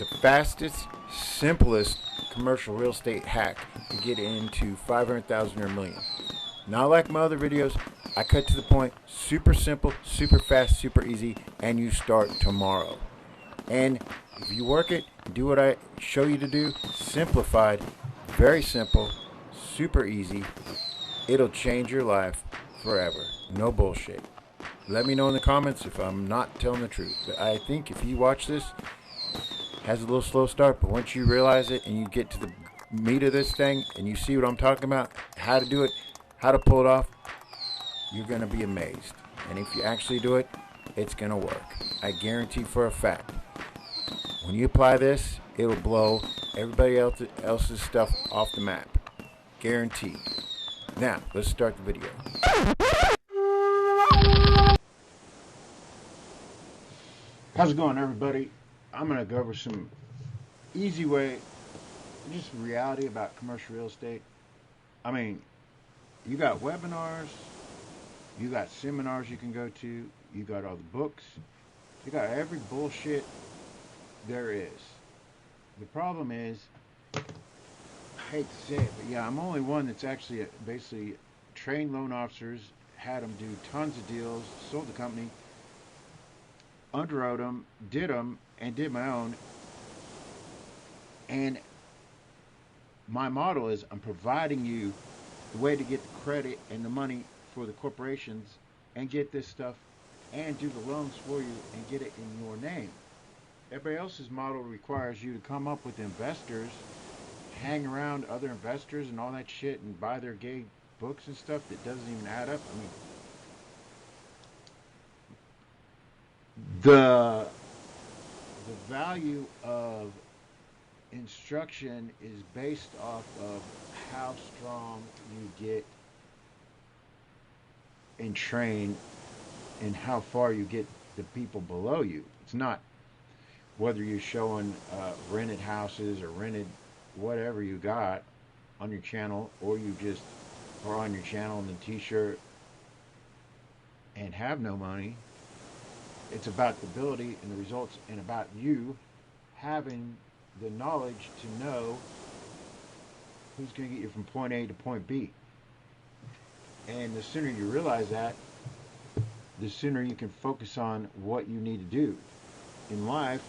the fastest, simplest commercial real estate hack to get into 500,000 or a million. Not like my other videos, I cut to the point, super simple, super fast, super easy, and you start tomorrow. And if you work it, do what I show you to do, simplified, very simple, super easy, it'll change your life forever. No bullshit. Let me know in the comments if I'm not telling the truth. But I think if you watch this, it has a little slow start, but once you realize it and you get to the meat of this thing and you see what I'm talking about, how to do it, how to pull it off, you're going to be amazed. And if you actually do it, it's going to work. I guarantee for a fact. When you apply this, it'll blow everybody else's stuff off the map. Guaranteed. Now, let's start the video. How's it going, everybody? I'm going to go over some easy way, just reality about commercial real estate. I mean, you got webinars, you got seminars you can go to, you got all the books, you got every bullshit there is. The problem is, I hate to say it, but yeah, I'm only one that's actually basically trained loan officers, had them do tons of deals, sold the company, underwrote them, and did my own. And my model is I'm providing you the way to get the credit and the money for the corporations and get this stuff and do the loans for you and get it in your name. Everybody else's model requires you to come up with investors, hang around other investors and all that shit and buy their gay books and stuff that doesn't even add up. I mean, the value of instruction is based off of how strong you get and train and how far you get the people below you. It's not whether you're showing rented houses or rented whatever you got on your channel, or you just are on your channel in the t-shirt and have no money. It's about the ability and the results, and about you having the knowledge to know who's going to get you from point A to point B. And the sooner you realize that, the sooner you can focus on what you need to do. In life,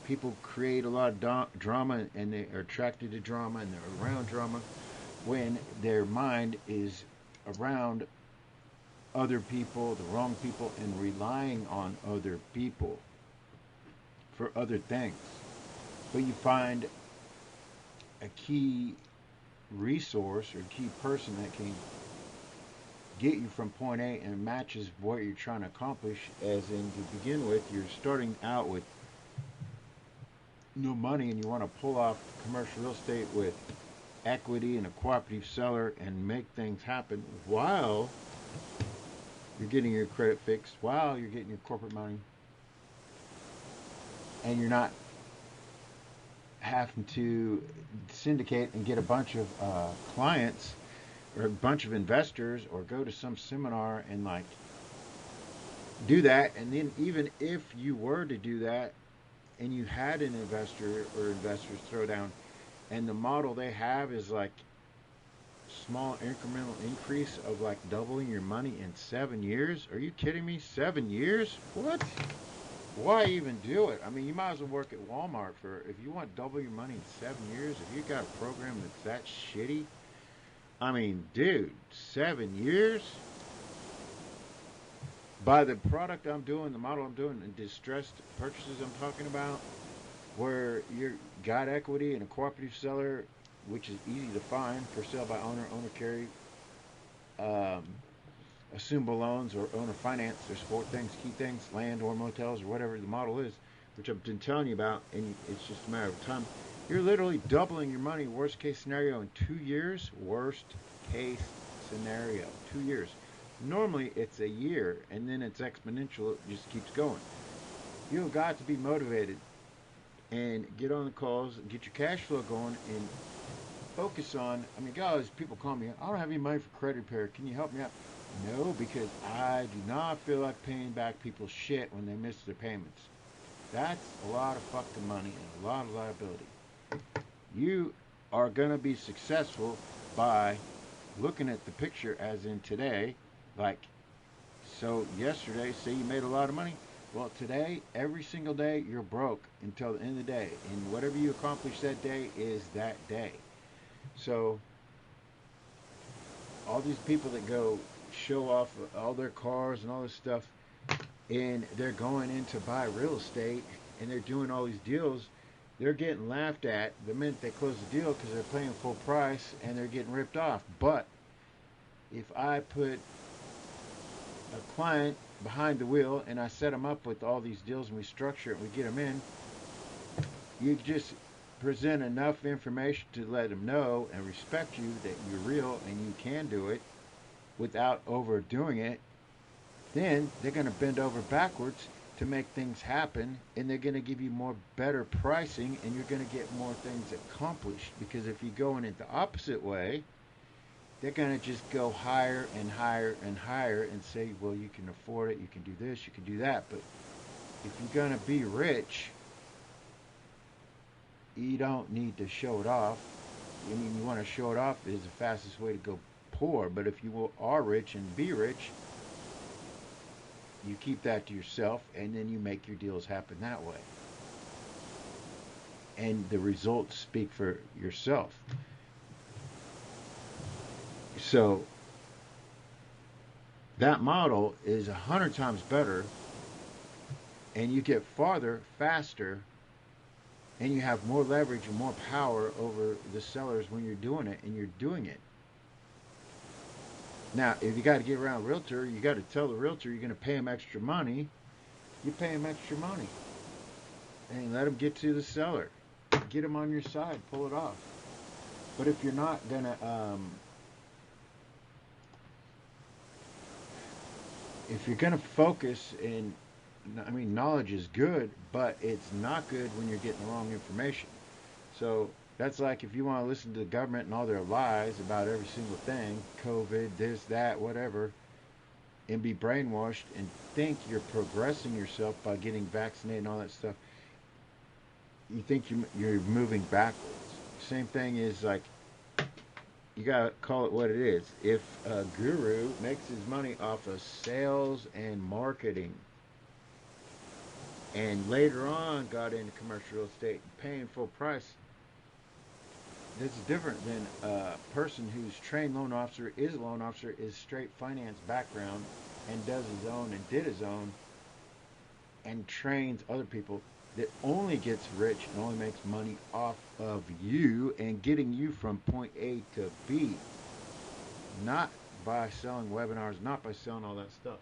people create a lot of drama, and they are attracted to drama, and they're around drama when their mind is around other people, the wrong people, and relying on other people for other things. But you find a key resource or key person that can get you from point A and matches what you're trying to accomplish. As in, to begin with, you're starting out with no money and you want to pull off commercial real estate with equity and a cooperative seller and make things happen while you're getting your credit fixed, while you're getting your corporate money, and you're not having to syndicate and get a bunch of clients or a bunch of investors or go to some seminar and like do that. And then even if you were to do that and you had an investor or investors throw down, and the model they have is like small incremental increase of like doubling your money in 7 years. Are you kidding me? 7 years? What? Why even do it? I mean, you might as well work at Walmart for, if you want double your money in 7 years, if you got a program that's that shitty. I mean, dude, 7 years? By the product I'm doing, the model I'm doing, and distressed purchases I'm talking about, where you got equity and a cooperative seller, which is easy to find, for sale by owner, owner carry, assumable loans, or owner finance. There's 4 things, key things: land or motels or whatever the model is, which I've been telling you about, and it's just a matter of time. You're literally doubling your money, worst case scenario, in 2 years. Worst case scenario, 2 years. Normally it's a year, and then it's exponential. It just keeps going. You've got to be motivated and get on the calls and get your cash flow going and focus on, I mean, guys, people call me, I don't have any money for credit repair. Can you help me out? No, because I do not feel like paying back people's shit when they miss their payments. That's a lot of fucking money and a lot of liability. You are going to be successful by looking at the picture as in today. Like, so yesterday, say you made a lot of money. Well, today, every single day, you're broke until the end of the day. And whatever you accomplish that day is that day. So, all these people that go show off all their cars and all this stuff, and they're going in to buy real estate, and they're doing all these deals, they're getting laughed at the minute they close the deal because they're paying full price and they're getting ripped off. But if I put a client behind the wheel and I set them up with all these deals and we structure it and we get them in, you just present enough information to let them know and respect you that you're real and you can do it without overdoing it, then they're going to bend over backwards to make things happen, and they're going to give you more better pricing, and you're going to get more things accomplished. Because if you go in it the opposite way, they're going to just go higher and higher and higher and say, well, you can afford it, you can do this, you can do that. But if you're going to be rich, you don't need to show it off. I mean, you want to show it off is the fastest way to go poor. But if you are rich and be rich, you keep that to yourself, and then you make your deals happen that way. And the results speak for yourself. So that model is 100 times better, and you get farther faster, and you have more leverage and more power over the sellers when you're doing it, and you're doing it. Now, if you got to get around a realtor, you got to tell the realtor you're going to pay him extra money. You pay him extra money, and let him get to the seller. Get him on your side. Pull it off. But if you're not going to, if you're going to focus in, I mean, knowledge is good, but it's not good when you're getting the wrong information. So that's like if you want to listen to the government and all their lies about every single thing, COVID, this, that, whatever, and be brainwashed and think you're progressing yourself by getting vaccinated and all that stuff, you think you're moving backwards. Same thing is like, you gotta call it what it is. If a guru makes his money off of sales and marketing, and later on got into commercial real estate and paying full price, that's different than a person who's trained loan officer, is a loan officer, is straight finance background, and does his own and did his own, and trains other people, that only gets rich and only makes money off of you and getting you from point A to B, not by selling webinars, not by selling all that stuff.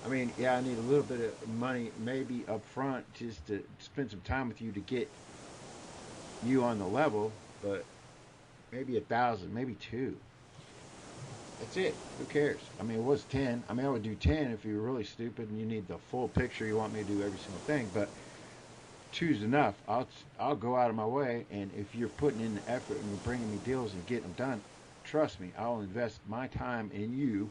I mean, yeah, I need a little bit of money maybe up front just to spend some time with you to get you on the level, but maybe 1,000, maybe 2. That's it. Who cares? I mean, it was 10. I mean, I would do 10 if you were really stupid and you need the full picture. You want me to do every single thing, but 2's enough. I'll go out of my way, and if you're putting in the effort and you're bringing me deals and getting them done, trust me, I'll invest my time in you,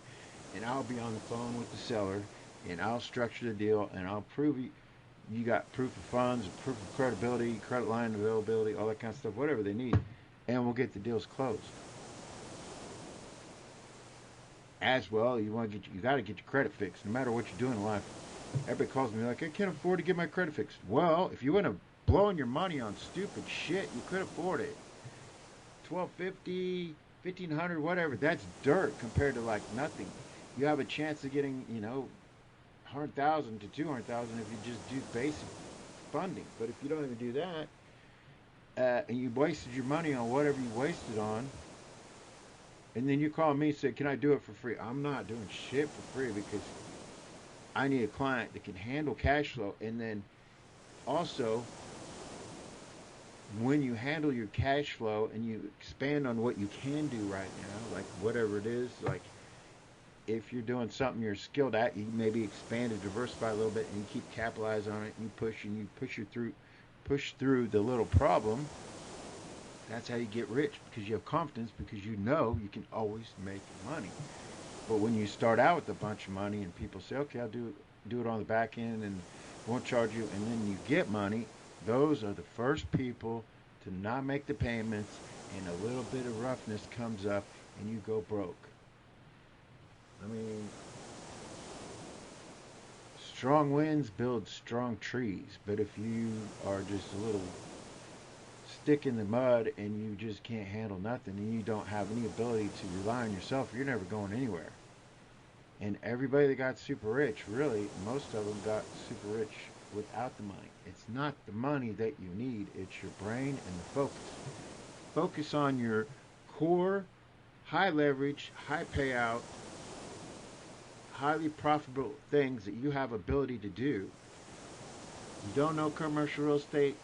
and I'll be on the phone with the seller, and I'll structure the deal, and I'll prove you got proof of funds, proof of credibility, credit line availability, all that kind of stuff, whatever they need, and we'll get the deals closed. As well, you got to get your credit fixed, no matter what you're doing in life. Everybody calls me like, I can't afford to get my credit fixed. Well, if you want to blowing your money on stupid shit, you could afford it. $1,250, $1,500, whatever. That's dirt compared to like nothing. You have a chance of getting, 100,000 to 200,000 if you just do basic funding. But if you don't even do that, and you wasted your money on whatever you wasted on, and then you call me and say, can I do it for free? I'm not doing shit for free, because I need a client that can handle cash flow. And then also, when you handle your cash flow and you expand on what you can do right now, like whatever it is, like if you're doing something you're skilled at, you maybe expand and diversify a little bit, and you keep capitalizing on it, and you push through the little problem. That's how you get rich, because you have confidence, because you know you can always make money. But when you start out with a bunch of money and people say, okay, I'll do it on the back end, and won't charge you, and then you get money. Those are the first people to not make the payments, and a little bit of roughness comes up, and you go broke. I mean, strong winds build strong trees, but if you are just a little stick in the mud and you just can't handle nothing and you don't have any ability to rely on yourself, you're never going anywhere. And everybody that got super rich, really, most of them got super rich without the money. It's not the money that you need, it's your brain and the focus. Focus on your core, high leverage, high payout, highly profitable things that you have ability to do. You don't know commercial real estate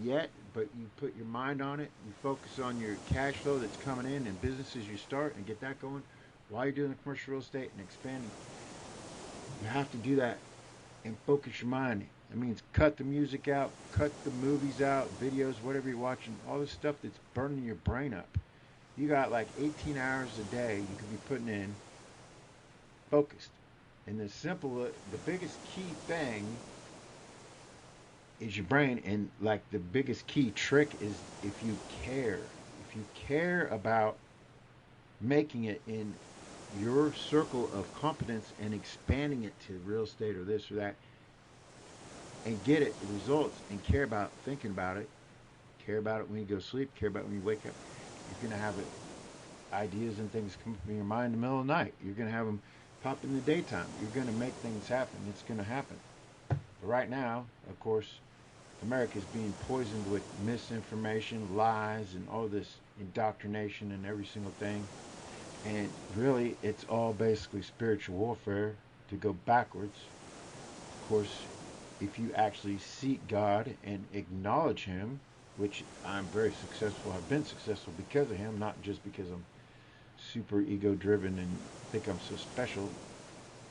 yet, but you put your mind on it. You focus on your cash flow that's coming in and businesses you start and get that going while you're doing the commercial real estate and expanding. You have to do that and focus your mind. That means cut the music out, cut the movies out, videos, whatever you're watching, all this stuff that's burning your brain up. You got like 18 hours a day you could be putting in focused. And the biggest key thing is your brain, and like the biggest key trick is if you care about making it in your circle of competence and expanding it to real estate or this or that, and get it the results, and care about thinking about it, care about it when you go to sleep, care about it when you wake up, you're going to have ideas and things come up in your mind in the middle of the night. You're going to have them pop in the daytime. You're going to make things happen. It's going to happen. But right now, of course, America is being poisoned with misinformation, lies, and all this indoctrination and every single thing. And really, it's all basically spiritual warfare to go backwards. Of course, if you actually seek God and acknowledge Him, which I'm very successful, I've been successful because of Him, not just because I'm super ego-driven and think I'm so special.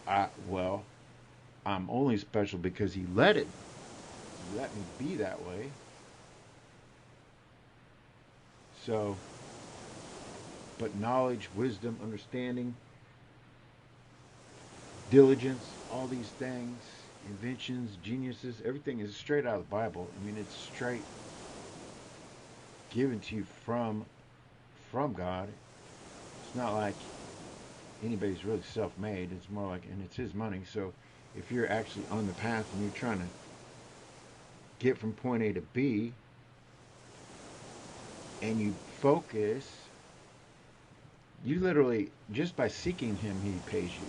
I'm only special because He let me be that way. So, but knowledge, wisdom, understanding, diligence, all these things, inventions, geniuses, everything is straight out of the Bible. I mean, it's straight given to you from God. It's not like anybody's really self-made. It's more like, and it's His money. So if you're actually on the path and you're trying to get from point A to B, and you focus, you literally, just by seeking Him, He pays you.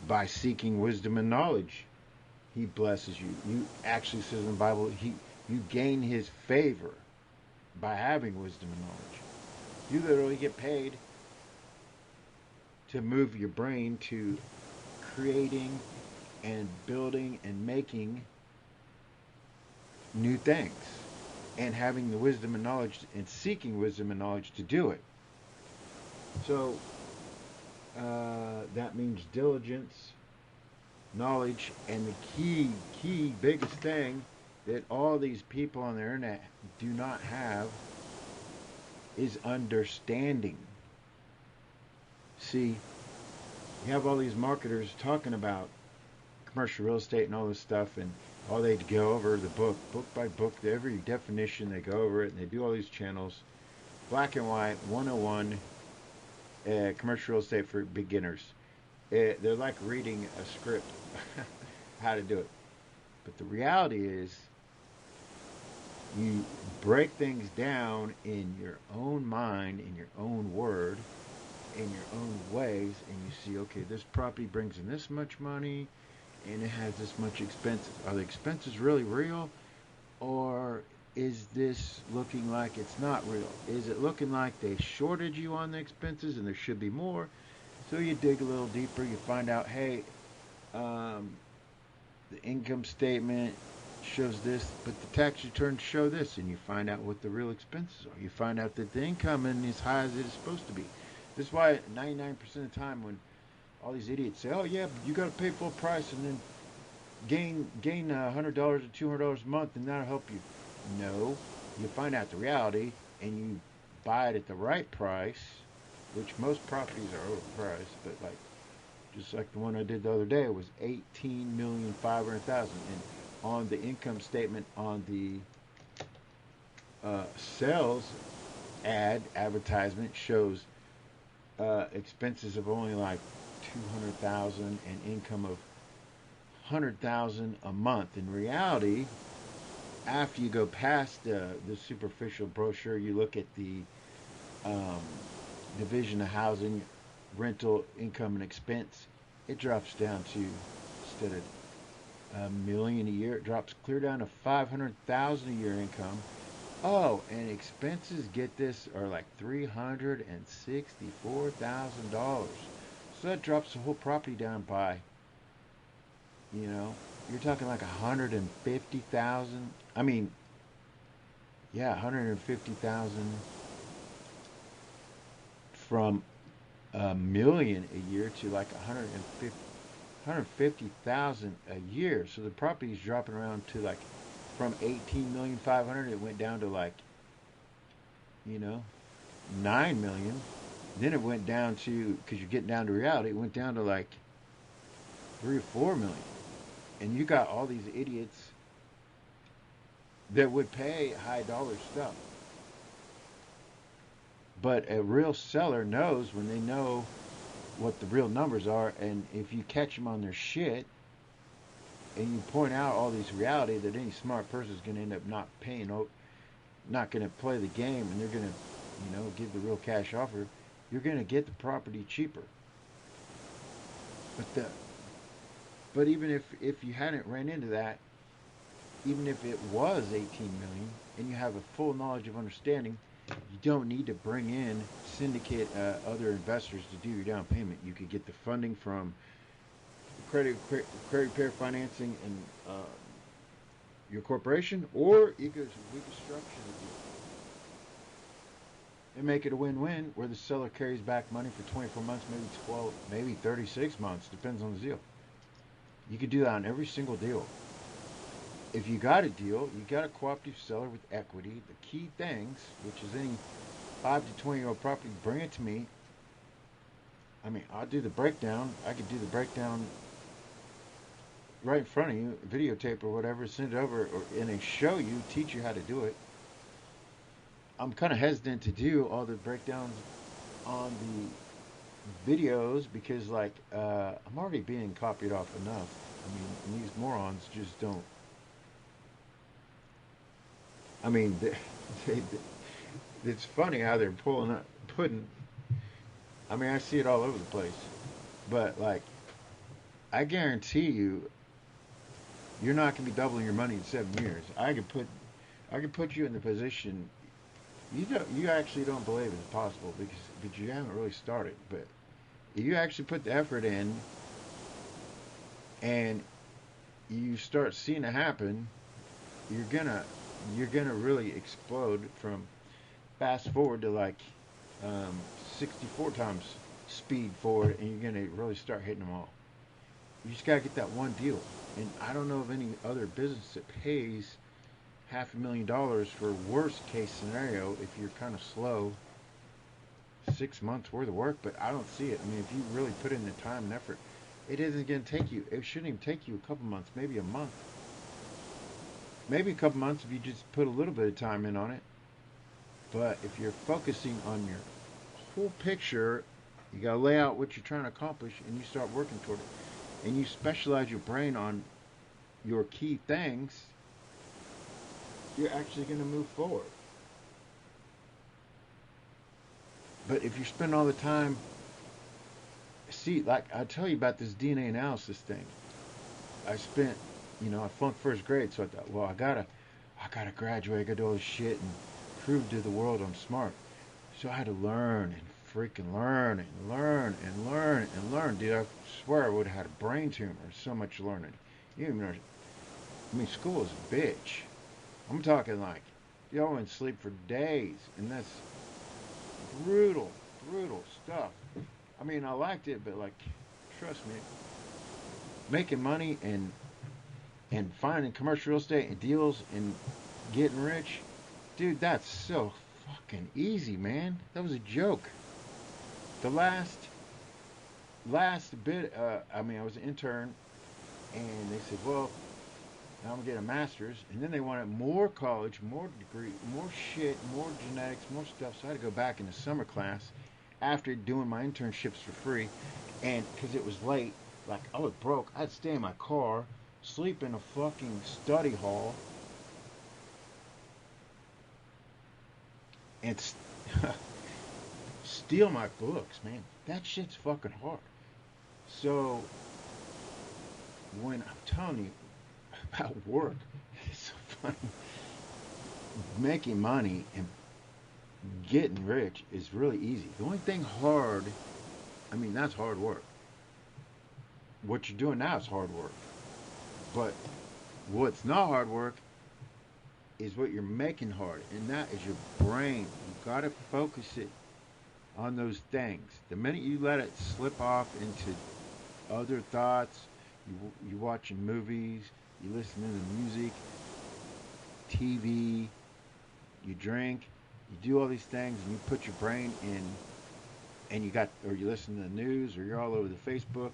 By seeking wisdom and knowledge, He blesses you. You actually, says in the Bible, you gain His favor by having wisdom and knowledge. You literally get paid to move your brain to creating and building and making new things, and having the wisdom and knowledge and seeking wisdom and knowledge to do it. So that means diligence, knowledge, and the key biggest thing that all these people on the internet do not have is understanding. See, you have all these marketers talking about commercial real estate and all this stuff, and all they go over the book by book, every definition, they go over it, and they do all these channels, black and white, 101, commercial real estate for beginners. They're like reading a script, how to do it. But the reality is, you break things down in your own mind, in your own word, in your own ways, and you see, okay, this property brings in this much money, and it has this much expenses. Are the expenses really real? Or is this looking like it's not real? Is it looking like they shorted you on the expenses and there should be more? So you dig a little deeper, you find out, hey, the income statement shows this, but the tax returns show this, and you find out what the real expenses are. You find out that the income isn't as high as it is supposed to be. This is why 99% of the time when all these idiots say, oh yeah, but you got to pay full price and then gain $100 or $200 a month and that'll help you. No, you find out the reality and you buy it at the right price, which most properties are overpriced, but like just like the one I did the other day. It was 18,500,000, and on the income statement on the sales advertisement shows expenses of only like 200,000 and income of 100,000 a month. In reality, after you go past the superficial brochure, you look at the um, division of housing, rental, income, and expense. It drops down to, instead of $1 million a year, it drops clear down to 500,000 a year income. Oh, and expenses, get this, are like $364,000. So that drops the whole property down by, you know, you're talking like 150,000. I mean, yeah, 150,000 from a million a year to like 150,000 a year. So the property is dropping around to like, from 18,500,000, it went down to like, you know, 9 million. Then it went down to, because you're getting down to reality, it went down to like 3 or 4 million. And you got all these idiots that would pay high dollar stuff. But a real seller knows when they know what the real numbers are, and if you catch them on their shit and you point out all these reality, that any smart person is going to end up not paying, not going to play the game, and they're going to, give the real cash offer, you're going to get the property cheaper. But but even if you hadn't ran into that, even if it was 18 million and you have a full knowledge of understanding, you don't need to bring in syndicate other investors to do your down payment. You could get the funding from credit repair financing and your corporation, or we could structure the deal and make it a win-win where the seller carries back money for 24 months, maybe 12, maybe 36 months, depends on the deal. You could do that on every single deal. If you got a deal, you got a cooperative seller with equity. The key things, which is any 5 to 20-year-old property, bring it to me. I mean, I'll do the breakdown. I could do the breakdown right in front of you, videotape or whatever, send it over, and they show you, teach you how to do it. I'm kind of hesitant to do all the breakdowns on the videos because, like, I'm already being copied off enough. I mean, these morons just don't. I mean, it's funny how they're putting. I mean, I see it all over the place, but like, I guarantee you, you're not going to be doubling your money in 7 years. I could put you in the position. You actually don't believe it's possible but you haven't really started. But if you actually put the effort in, and you start seeing it happen, you're gonna really explode from fast forward to like 64 times speed forward, and you're gonna really start hitting them all. You just gotta get that one deal, and I don't know of any other business that pays $500,000 for worst case scenario if you're kind of slow, 6 months worth of work. But I don't see it. I mean, if you really put in the time and effort, it isn't going to take you. It shouldn't even take you a couple months, maybe a month, maybe a couple months if you just put a little bit of time in on it. But if you're focusing on your whole picture, you got to lay out what you're trying to accomplish, and you start working toward it, and you specialize your brain on your key things, you're actually going to move forward. But if you spend all the time, see, like I tell you about this DNA analysis thing, I spent, I flunked first grade, so I thought, well, I gotta graduate, I gotta do all this shit and prove to the world I'm smart. So I had to learn and freaking learn and learn and learn and learn. Dude, I swear I would have had a brain tumor. So much learning. You even know, I mean, school is a bitch. I'm talking like, I went to sleep for days, and that's brutal, brutal stuff. I mean, I liked it, but like, trust me, making money and finding commercial real estate and deals and getting rich, dude, that's so fucking easy, man. That was a joke. The last last bit, I mean, I was an intern, and they said, well, now I'm gonna get a master's, and then they wanted more college, more degree, more shit, more genetics, more stuff. So I had to go back in the summer class after doing my internships for free, and because it was late, like I was broke, I'd stay in my car, sleep in a fucking study hall, and steal my books, man. That shit's fucking hard. So when I'm telling you about work, it's so funny. Making money and getting rich is really easy. The only thing hard, I mean, that's hard work. What you're doing now is hard work. But what's not hard work is what you're making hard, and that is your brain. You gotta focus it on those things. The minute you let it slip off into other thoughts, you watching movies, you listening to music, TV, you drink, you do all these things, and you put your brain in, and or you listen to the news, or you're all over the Facebook,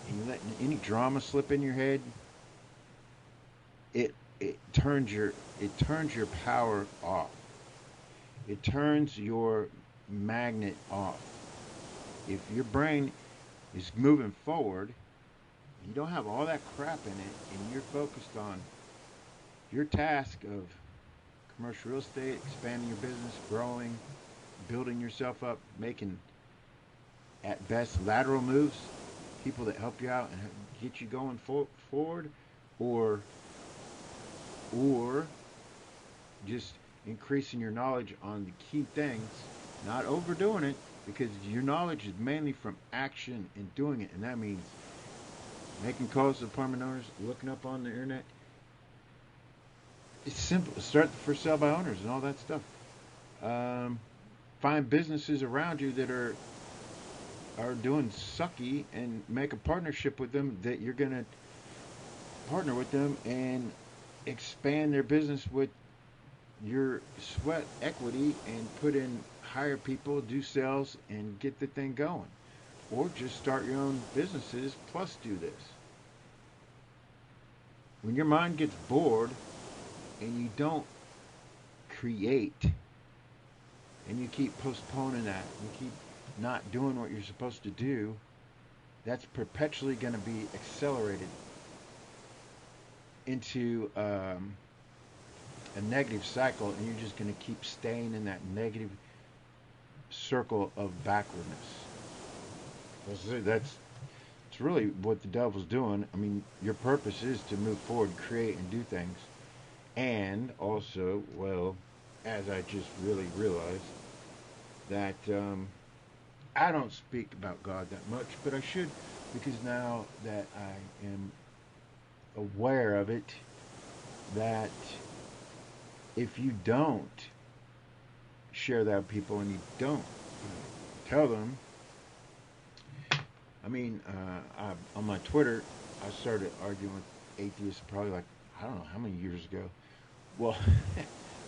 and you let any drama slip in your head, it turns your power off. It turns your magnet off. If your brain is moving forward, you don't have all that crap in it, and you're focused on your task of commercial real estate, expanding your business, growing, building yourself up, making at best lateral moves, people that help you out and get you going forward, or or just increasing your knowledge on the key things, not overdoing it, because your knowledge is mainly from action and doing it, and that means making calls to apartment owners, looking up on the internet. It's simple. Start the for sale by owners and all that stuff. Um, Find businesses around you that are doing sucky, and make a partnership with them that you're gonna partner with them and expand their business with your sweat equity, and put in, hire people, do sales, and get the thing going. Or just start your own businesses plus do this. When your mind gets bored and you don't create, and you keep postponing that, you keep not doing what you're supposed to do, that's perpetually going to be accelerated into a negative cycle, and you're just going to keep staying in that negative circle of backwardness. That's it's really what the devil's doing. I mean, your purpose is to move forward, create, and do things. And also, well, as I just really realized, that I don't speak about God that much, but I should, because now that I am aware of it, that if you don't share that with people, and you don't tell them, I mean, on my Twitter, I started arguing with atheists probably, like, I don't know how many years ago. Well,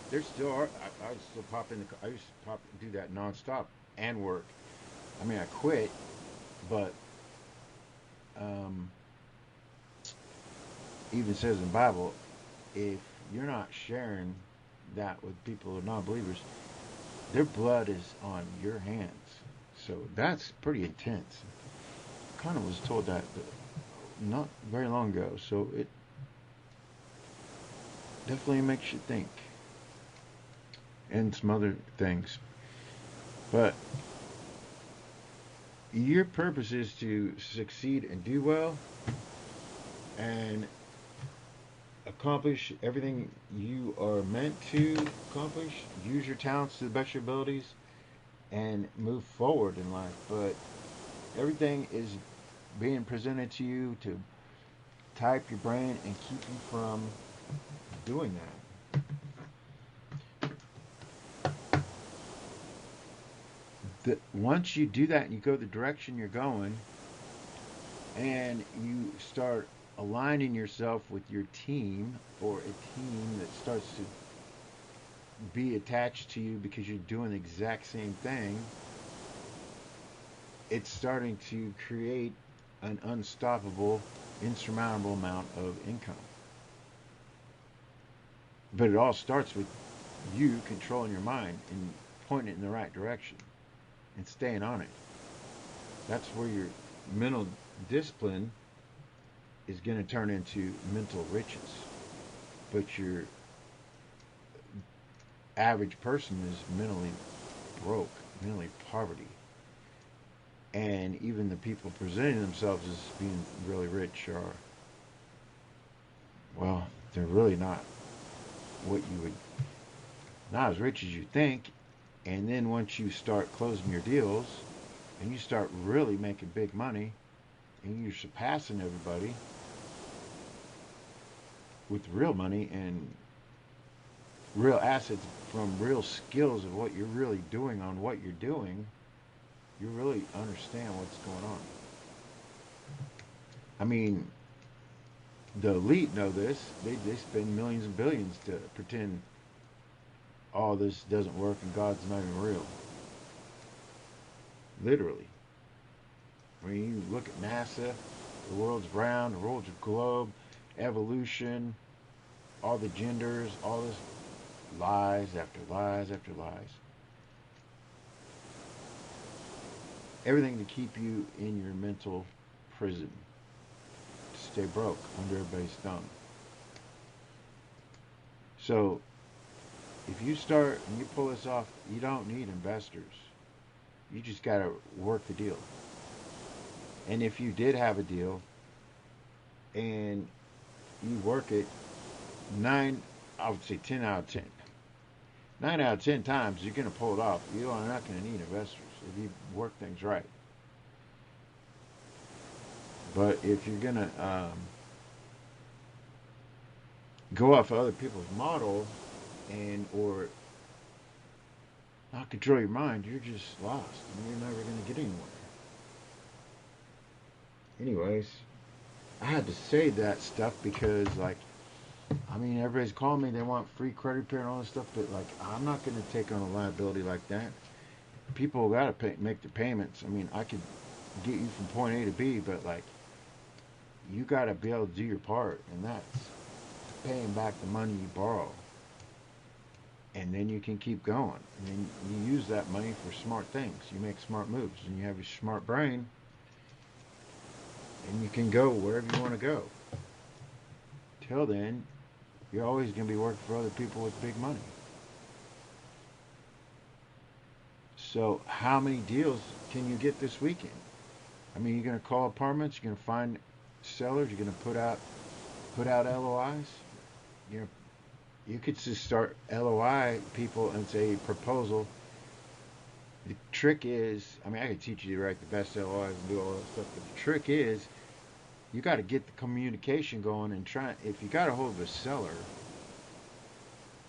there still are. I would still pop in I used to do that nonstop and work. I mean, I quit, but um, even says in the Bible, if you're not sharing that with people who are non-believers, their blood is on your hands. So that's pretty intense. Kind of was told that not very long ago. So it definitely makes you think, and some other things. But your purpose is to succeed and do well, and accomplish everything you are meant to accomplish. Use your talents to the best of your abilities, and move forward in life. But everything is being presented to you to type your brain and keep you from doing that. Once you do that and you go the direction you're going, and you start aligning yourself with your team, or a team that starts to be attached to you because you're doing the exact same thing, it's starting to create an unstoppable, insurmountable amount of income. But it all starts with you controlling your mind and pointing it in the right direction and staying on it. That's where your mental discipline is going to turn into mental riches. But your average person is mentally broke, mentally poverty. And even the people presenting themselves as being really rich are, well, they're really not what you would, not as rich as you think. And then once you start closing your deals and you start really making big money and you're surpassing everybody with real money and real assets from real skills of what you're really doing on what you're doing, you really understand what's going on. I mean, the elite know this. They spend millions and billions to pretend all this doesn't work and God's not even real. Literally. I mean, you look at NASA, the world's round, the world's a globe, evolution, all the genders, all this lies after lies after lies. Everything to keep you in your mental prison. To stay broke under everybody's thumb. So, if you start and you pull this off, you don't need investors. You just got to work the deal. And if you did have a deal and you work it I would say 10 out of 10. 9 out of 10 times you're going to pull it off. You are not going to need investors if you work things right. But if you're going to go off of other people's model and or not control your mind, you're just lost and you're never going to get anywhere. Anyways, I had to say that stuff because, like, I mean, everybody's calling me. They want free credit repair and all this stuff, but like, I'm not going to take on a liability like that. People got to make the payments. I mean, I could get you from point A to B, but like, you got to be able to do your part, and that's paying back the money you borrow. And then you can keep going. And then you use that money for smart things. You make smart moves, and you have your smart brain, and you can go wherever you want to go. Till then, you're always going to be working for other people with big money. So how many deals can you get this weekend? I mean, you're going to call apartments, you're going to find sellers, you're going to put out LOIs. You could just start LOI people and say proposal. The trick is, I mean, I could teach you to write the best LOIs and do all that stuff, but the trick is you got to get the communication going and try. If you got a hold of a seller,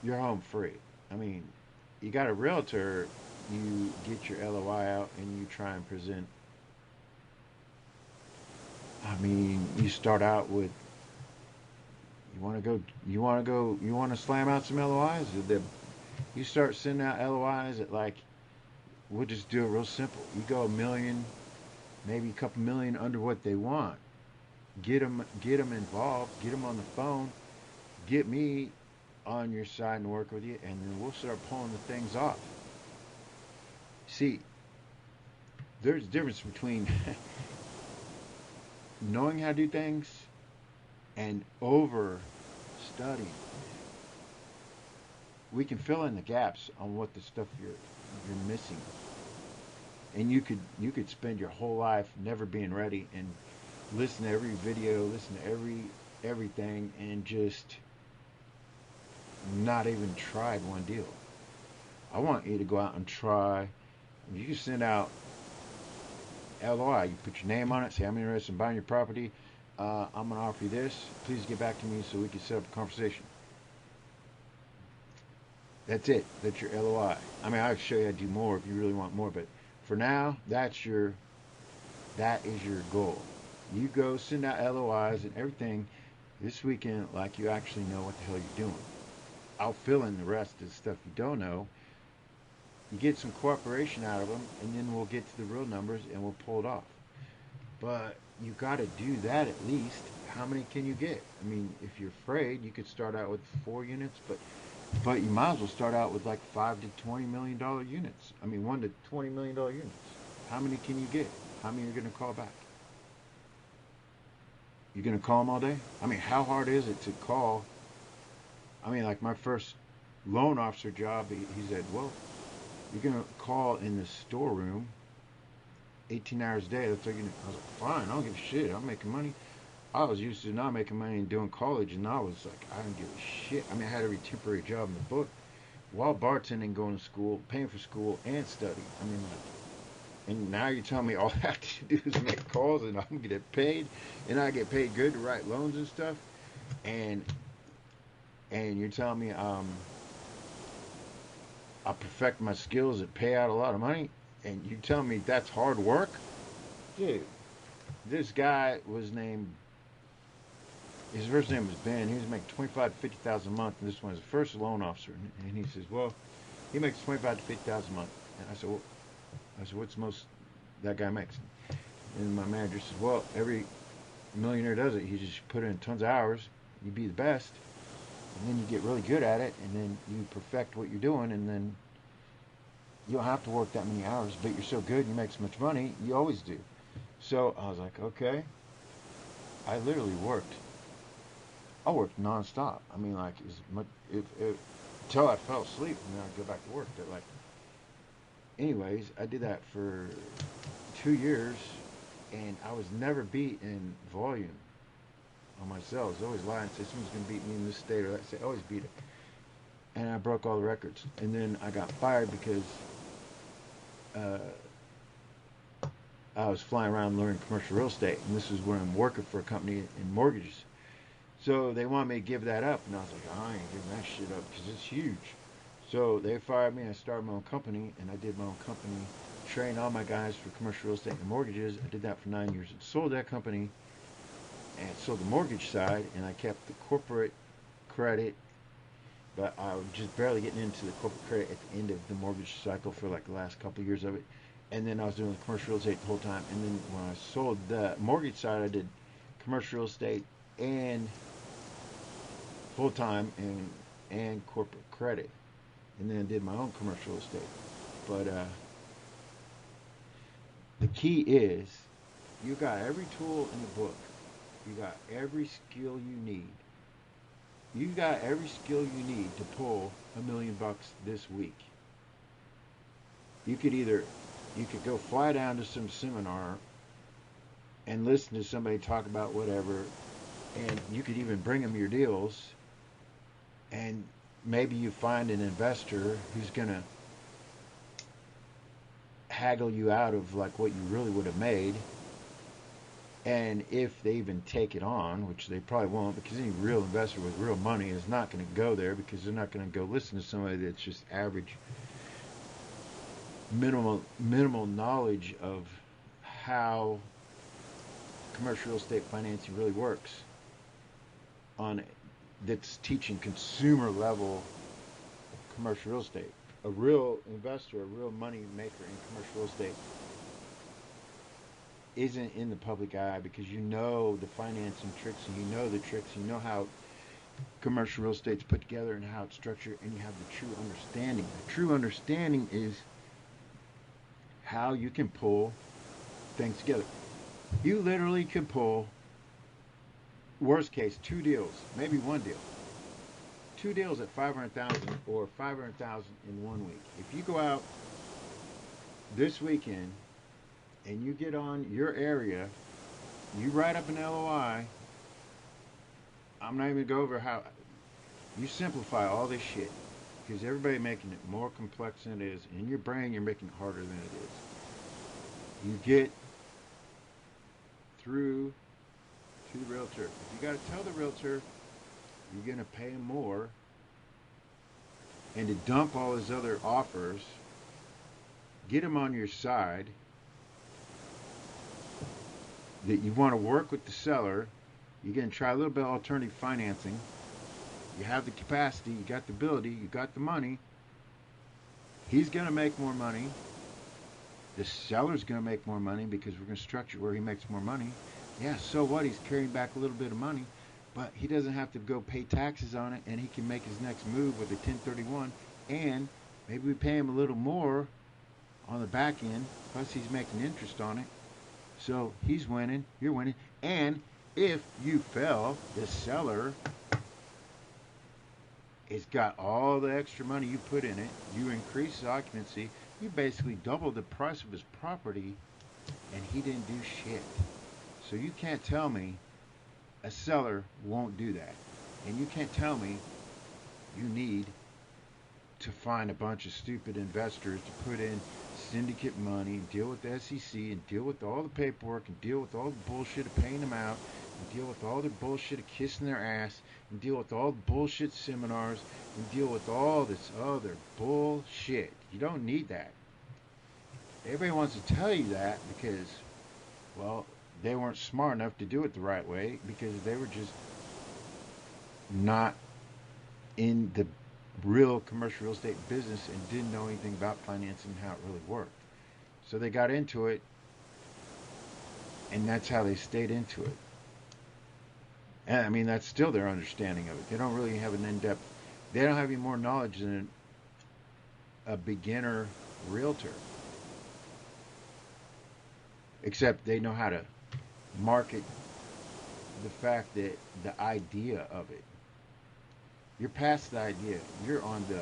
you're home free. I mean, you got a realtor, you get your LOI out and you try and present. I mean, you start out with you want to slam out some LOIs. You start sending out LOIs at, like, we'll just do it real simple. You go $1 million, maybe a couple million under what they want. Get them involved, get them on the phone, get me on your side and work with you, and then we'll start pulling the things off. See, there's a difference between knowing how to do things and over studying. We can fill in the gaps on what the stuff you're missing, and you could spend your whole life never being ready and listen to every video, listen to everything, and just not even tried one deal. I want you to go out and try. You can send out LOI. You put your name on it, say, I'm interested in buying your property. I'm going to offer you this. Please get back to me so we can set up a conversation. That's it. That's your LOI. I mean, I'll show you how to do more if you really want more, but for now, that is your goal. You go send out LOIs and everything this weekend like you actually know what the hell you're doing. I'll fill in the rest of the stuff you don't know, You get some cooperation out of them, and then we'll get to the real numbers and we'll pull it off. But you got to do that at least. How many can you get? I mean, if you're afraid, you could start out with 4 units, but you might as well start out with like $5 to $20 million units. I mean, $1 to $20 million units. How many can you get? How many are going to call back? You're going to call them all day? I mean, how hard is it to call? I mean, like my first loan officer job, he said, well, you're going to call in the storeroom 18 hours a day. That's like, I was like, fine, I don't give a shit. I'm making money. I was used to not making money and doing college, and I was like, I don't give a shit. I mean, I had every temporary job in the book while bartending, going to school, paying for school, and studying. I mean, like, and now you're telling me all I have to do is make calls and I'm going to get paid, and I get paid good to write loans and stuff, and you're telling me I perfect my skills that pay out a lot of money, and you tell me that's hard work? Dude, this guy was named, his first name was Ben. He was making 25 to 50,000 a month, and this one was the first loan officer. And he says, well, he makes 25 to 50,000 a month. And I said, well, what's the most that guy makes? And my manager says, well, every millionaire does it. You just put in tons of hours, you be the best, and then you get really good at it, and then you perfect what you're doing, and then you don't have to work that many hours, but you're so good, you make so much money, you always do. So I was like, okay. I literally worked. I worked nonstop. I mean, like, as much, until I fell asleep, and then I'd go back to work. But like, anyways, I did that for 2 years, and I was never beat in volume on my sales. I always lie and say someone's gonna beat me in this state or that state. I always beat it, and I broke all the records. And then I got fired because I was flying around learning commercial real estate, and this is when I'm working for a company in mortgages. So they wanted me to give that up, and I was like, I ain't giving that shit up because it's huge. So they fired me, and I started my own company, and I did my own company, trained all my guys for commercial real estate and mortgages. I did that for 9 years and sold that company, and sold the mortgage side, and I kept the corporate credit, but I was just barely getting into the corporate credit at the end of the mortgage cycle for like the last couple of years of it. And then I was doing the commercial real estate the whole time. And then when I sold the mortgage side, I did commercial real estate and full time and corporate credit. And then I did my own commercial real estate. But the key is you got every tool in the book. You got every skill you need. You got every skill you need to pull $1 million this week. You could go fly down to some seminar and listen to somebody talk about whatever, and you could even bring them your deals, and maybe you find an investor who's gonna haggle you out of like what you really would have made. And if they even take it on, which they probably won't, because any real investor with real money is not going to go there, because they're not going to go listen to somebody that's just average, minimal knowledge of how commercial real estate financing really works, that's teaching consumer level commercial real estate. A real investor, a real money maker in commercial real estate isn't in the public eye, because you know the financing tricks, and you know the tricks, and you know how commercial real estate's put together and how it's structured, and you have the true understanding. The true understanding is how you can pull things together. You literally can pull, worst case, 2 deals, maybe 1 deal. 2 deals at 500,000 or 500,000 in 1 week. If you go out this weekend and you get on your area, you write up an LOI. I'm not even going to go over how you simplify all this shit, because everybody making it more complex than it is. In your brain, you're making it harder than it is. You get through to the realtor. If you got to tell the realtor you're going to pay him more, and to dump all his other offers, get him on your side, that you want to work with the seller, you're going to try a little bit of alternative financing, you have the capacity, you got the ability, you got the money, He's going to make more money. The seller's going to make more money because we're going to structure where he makes more money. Yeah, so what? He's carrying back a little bit of money, but he doesn't have to go pay taxes on it, and he can make his next move with a 1031, and maybe we pay him a little more on the back end, plus he's making interest on it. So he's winning, you're winning, and if you fail, the seller has got all the extra money you put in it, you increase the occupancy, you basically double the price of his property, and he didn't do shit. So you can't tell me a seller won't do that. And you can't tell me you need to find a bunch of stupid investors to put in syndicate money and deal with the SEC and deal with all the paperwork and deal with all the bullshit of paying them out and deal with all the bullshit of kissing their ass and deal with all the bullshit seminars and deal with all this other bullshit. You don't need that. Everybody wants to tell you that because, well, they weren't smart enough to do it the right way because they were just not in the real commercial real estate business and didn't know anything about financing and how it really worked. So they got into it, and that's how they stayed into it. And I mean, that's still their understanding of it. They don't really have an in-depth, they don't have any more knowledge than a beginner realtor. Except they know how to market the fact that the idea of it. You're past the idea. You're on the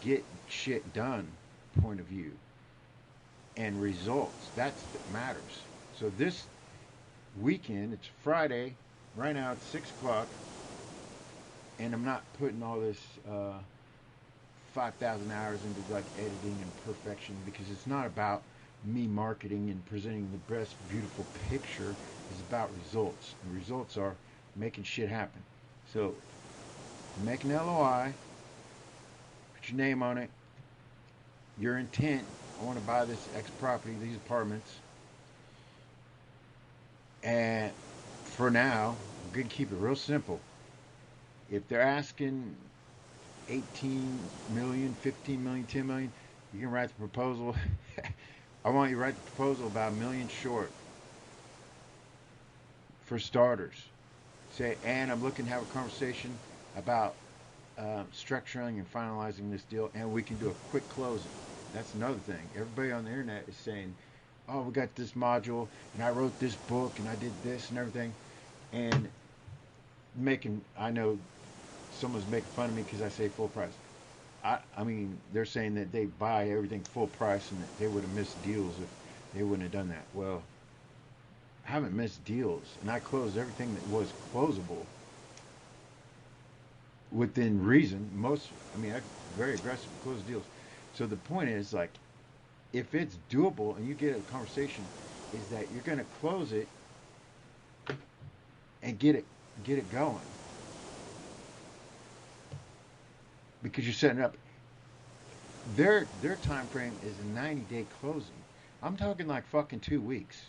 get shit done point of view. And results. That's that matters. So this weekend, it's Friday. Right now it's 6 o'clock. And I'm not putting all this 5,000 hours into like editing and perfection because it's not about me marketing and presenting the best beautiful picture. It's about results. The results are making shit happen. So make an LOI, put your name on it, your intent, I want to buy this X property, these apartments, and for now, I'm going to keep it real simple. If they're asking 18 million, 15 million, 10 million, you can write the proposal. I want you to write the proposal about $1 million short for starters. Say, and I'm looking to have a conversation about structuring and finalizing this deal, and we can do a quick closing. That's another thing. Everybody on the internet is saying, oh, we got this module, and I wrote this book, and I did this and everything, and I know someone's making fun of me because I say full price. I mean, they're saying that they buy everything full price and that they would have missed deals if they wouldn't have done that. Well, I haven't missed deals, and I closed everything that was closable within reason. I'm very aggressive to close deals. So the point is, like, if it's doable and you get a conversation, is that you're going to close it and get it going. Because you're setting up. Their time frame is a 90-day closing. I'm talking like fucking 2 weeks.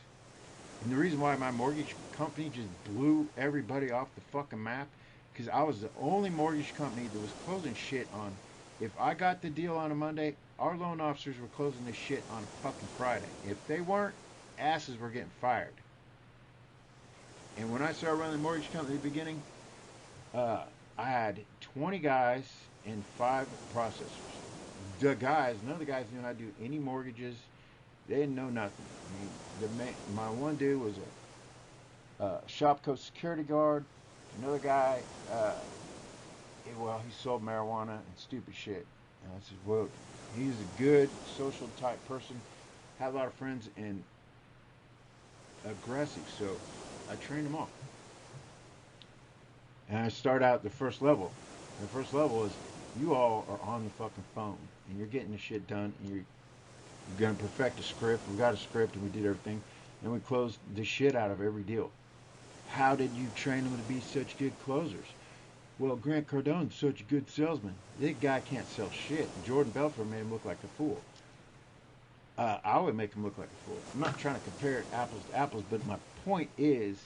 And the reason why my mortgage company just blew everybody off the fucking map, because I was the only mortgage company that was closing shit on. If I got the deal on a Monday, our loan officers were closing this shit on a fucking Friday. If they weren't, asses were getting fired. And when I started running the mortgage company at the beginning, I had 20 guys and 5 processors. None of the guys knew how to do any mortgages. They didn't know nothing. I mean, my one dude was a Shopco security guard. Another guy, he sold marijuana and stupid shit. And I said, well, he's a good social type person, had a lot of friends, and aggressive. So I trained them all. And I start out the first level. The first level is you all are on the fucking phone and you're getting the shit done and you're going to perfect a script. We got a script and we did everything and we closed the shit out of every deal. How did you train them to be such good closers? Well, Grant Cardone's such a good salesman. That guy can't sell shit. Jordan Belfort made him look like a fool. I would make him look like a fool. I'm not trying to compare apples to apples, but my point is,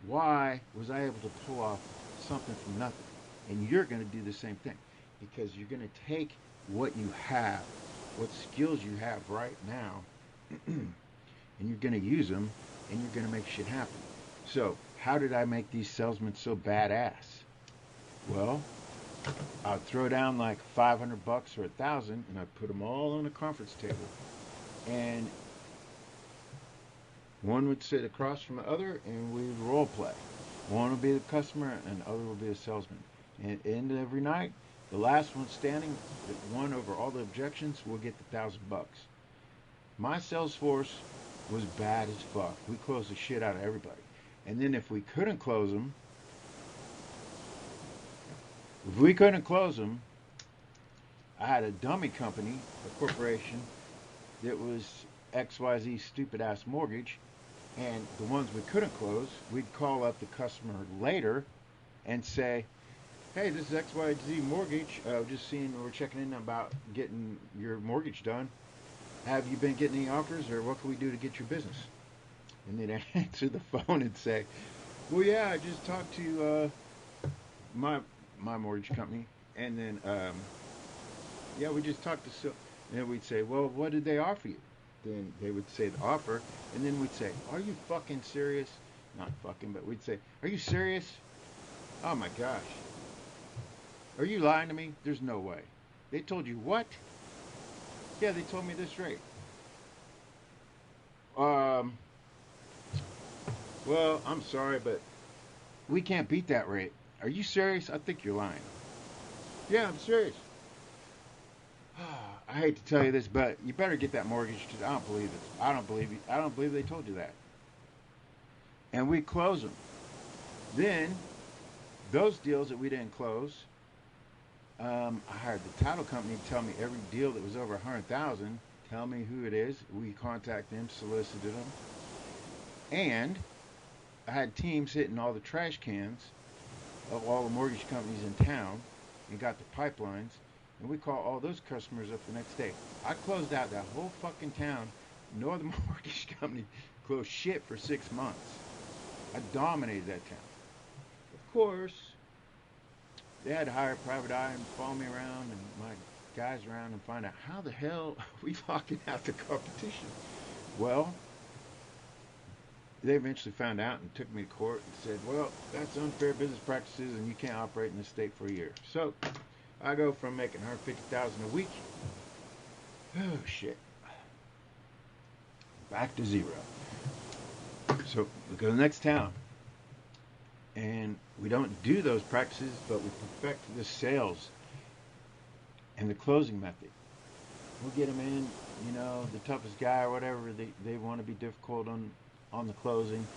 why was I able to pull off something from nothing? And you're going to do the same thing because you're going to take what you have what skills you have right now, and you're going to use them, and you're going to make shit happen. So, how did I make these salesmen so badass? Well, I'd throw down like $500 or $1,000, and I'd put them all on a conference table, and one would sit across from the other, and we'd role play. One would be the customer, and the other would be the salesman. And at the end of every night, the last one standing that won over all the objections will get the $1,000. My sales force was bad as fuck. We closed the shit out of everybody. And then if we couldn't close them, I had a dummy company, a corporation, that was XYZ stupid ass mortgage. And the ones we couldn't close, we'd call up the customer later and say, hey, this is XYZ mortgage. Just seeing, we're checking in about getting your mortgage done. Have you been getting any offers, or what can we do to get your business? And they'd answer the phone and say, well, yeah, I just talked to my mortgage company. And then, yeah, we just talked to, and then we'd say, well, what did they offer you? Then they would say the offer, and then we'd say, are you fucking serious? Not fucking, but we'd say, are you serious? Oh my gosh. Are you lying to me? There's no way. They told you what? Yeah, they told me this rate. Well, I'm sorry, but we can't beat that rate. Are you serious? I think you're lying. Yeah, I'm serious. I hate to tell you this, but you better get that mortgage because I don't believe it. I don't believe you. I don't believe they told you that. And we close them. Then those deals that we didn't close, I hired the title company to tell me every deal that was over 100,000. Tell me who it is. We contacted them, solicited them, and I had teams hitting all the trash cans of all the mortgage companies in town and got the pipelines. And we call all those customers up the next day. I closed out that whole fucking town. No other mortgage company closed shit for 6 months. I dominated that town. Of course, they had to hire a private eye and follow me around and my guys around and find out how the hell are we locking out the competition. Well, they eventually found out and took me to court and said, well, that's unfair business practices and you can't operate in this state for a year. So I go from making $150,000 a week, oh shit, back to zero. So we go to the next town, and we don't do those practices, but we perfect the sales and the closing method. We'll get them in, the toughest guy or whatever. They want to be difficult on the closing.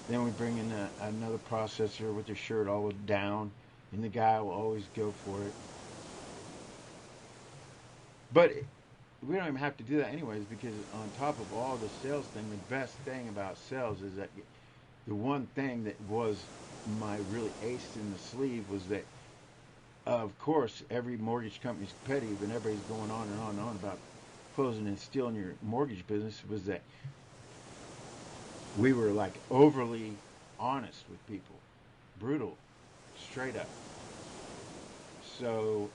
Then we bring in another processor with their shirt all down, and the guy will always go for it. But we don't even have to do that anyways, because on top of all the sales thing, the best thing about sales is that the one thing that was my really ace in the sleeve was that, of course, every mortgage company's competitive and everybody's going on and on and on about closing and stealing your mortgage business, was that we were like overly honest with people, brutal, straight up. So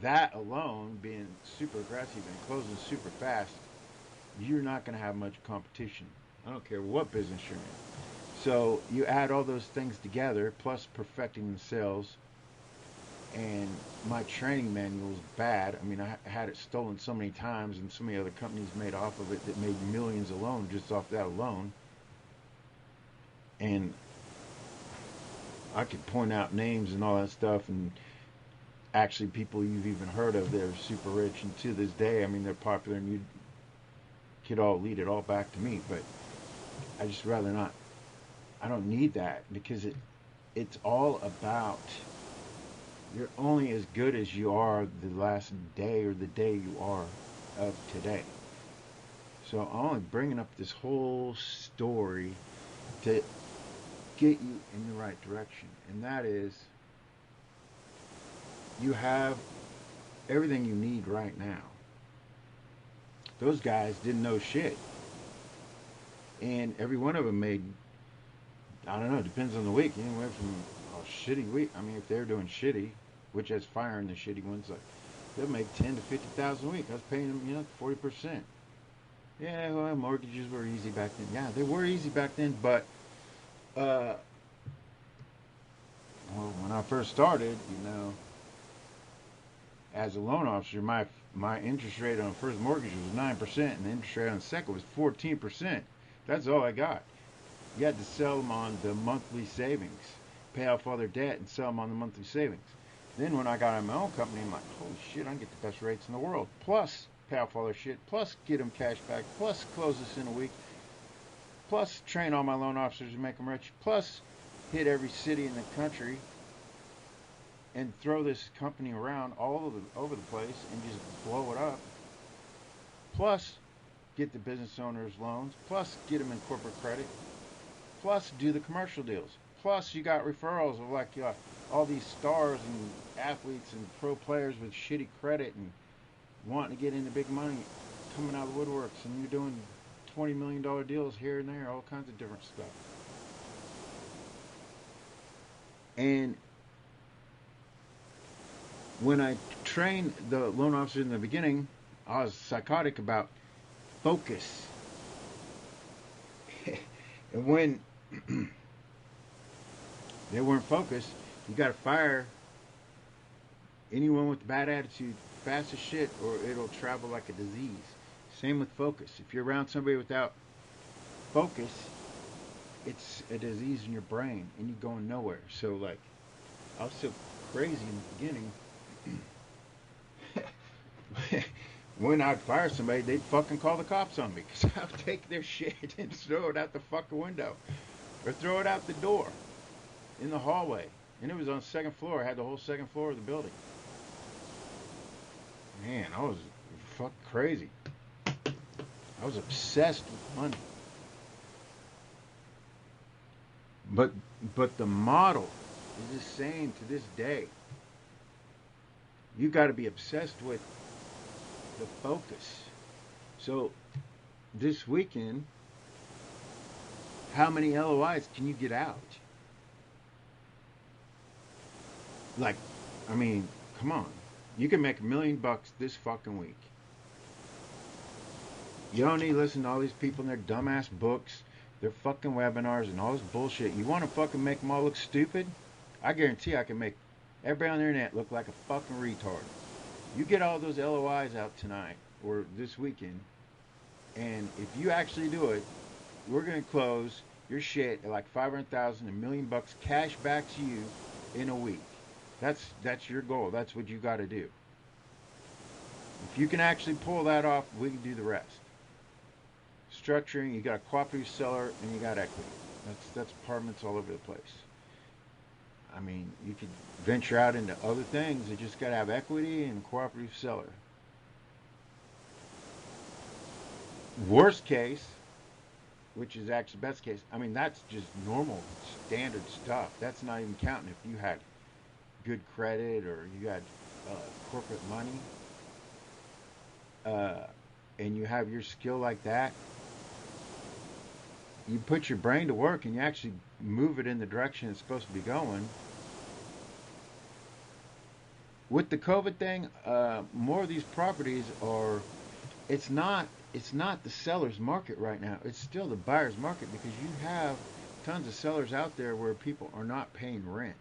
that alone, being super aggressive and closing super fast, you're not going to have much competition. I don't care what business you're in. So you add all those things together, plus perfecting the sales, and my training manual was bad. I mean, I had it stolen so many times, and so many other companies made off of it that made millions alone just off that alone. And I could point out names and all that stuff, and actually people you've even heard of that are super rich, and to this day, I mean, they're popular, and you could all lead it all back to me, but I just rather not. I don't need that, because it's all about, you're only as good as you are the last day or the day you are of today. So I'm only bringing up this whole story to get you in the right direction, and that is, you have everything you need right now. Those guys didn't know shit, and every one of them made, I don't know, it depends on the week, anywhere from a shitty week. I mean, if they're doing shitty, which is firing the shitty ones, like They'll make 10 to 50,000 a week. I was paying them, 40%. Yeah, well, mortgages were easy back then. Yeah, they were easy back then, but uh, well, when I first started, as a loan officer, my interest rate on the first mortgage was 9%, and the interest rate on the second was 14%. That's all I got. You had to sell them on the monthly savings, pay off all their debt, and sell them on the monthly savings. Then when I got on my own company, I'm like, holy shit, I can get the best rates in the world. Plus, pay off all their shit. Plus, get them cash back. Plus, close this in a week. Plus, train all my loan officers and make them rich. Plus, hit every city in the country and throw this company around over the place and just blow it up. Plus, get the business owners loans. Plus, get them in corporate credit. Plus, do the commercial deals. Plus, you got referrals of like all these stars and athletes and pro players with shitty credit and wanting to get into big money coming out of the woodworks, and you're doing $20 million deals here and there, all kinds of different stuff. And when I trained the loan officers in the beginning, I was psychotic about focus. And when they weren't focused, you got to fire anyone with a bad attitude fast as shit, or it'll travel like a disease. Same with focus. If you're around somebody without focus, it's a disease in your brain and you're going nowhere. So, like, I was so crazy in the beginning. When I'd fire somebody, they'd fucking call the cops on me because I would take their shit and throw it out the fucking window or throw it out the door in the hallway. And it was on the second floor. I had the whole second floor of the building. Man, I was fucking crazy. I was obsessed with money. But the model is the same to this day. You got to be obsessed with the focus. So this weekend, how many LOIs can you get out? Like, I mean, come on. You can make $1 million this fucking week. You don't need to listen to all these people in their dumbass books, their fucking webinars, and all this bullshit. You want to fucking make them all look stupid? I guarantee I can make everybody on the internet look like a fucking retard. You get all those LOIs out tonight or this weekend, and if you actually do it, we're gonna close your shit at like 500,000, $1 million cash back to you in a week. That's your goal. That's what you got to do. If you can actually pull that off, we can do the rest. Structuring, you got a cooperative seller and you got equity. That's apartments all over the place. I mean, you could venture out into other things. You just got to have equity and a cooperative seller. Worst case, which is actually best case, I mean, that's just normal, standard stuff. That's not even counting if you had good credit or you had corporate money and you have your skill like that. You put your brain to work and you actually move it in the direction it's supposed to be going. With the COVID thing, more of these properties are, it's not the seller's market right now. It's still the buyer's market because you have tons of sellers out there where people are not paying rent.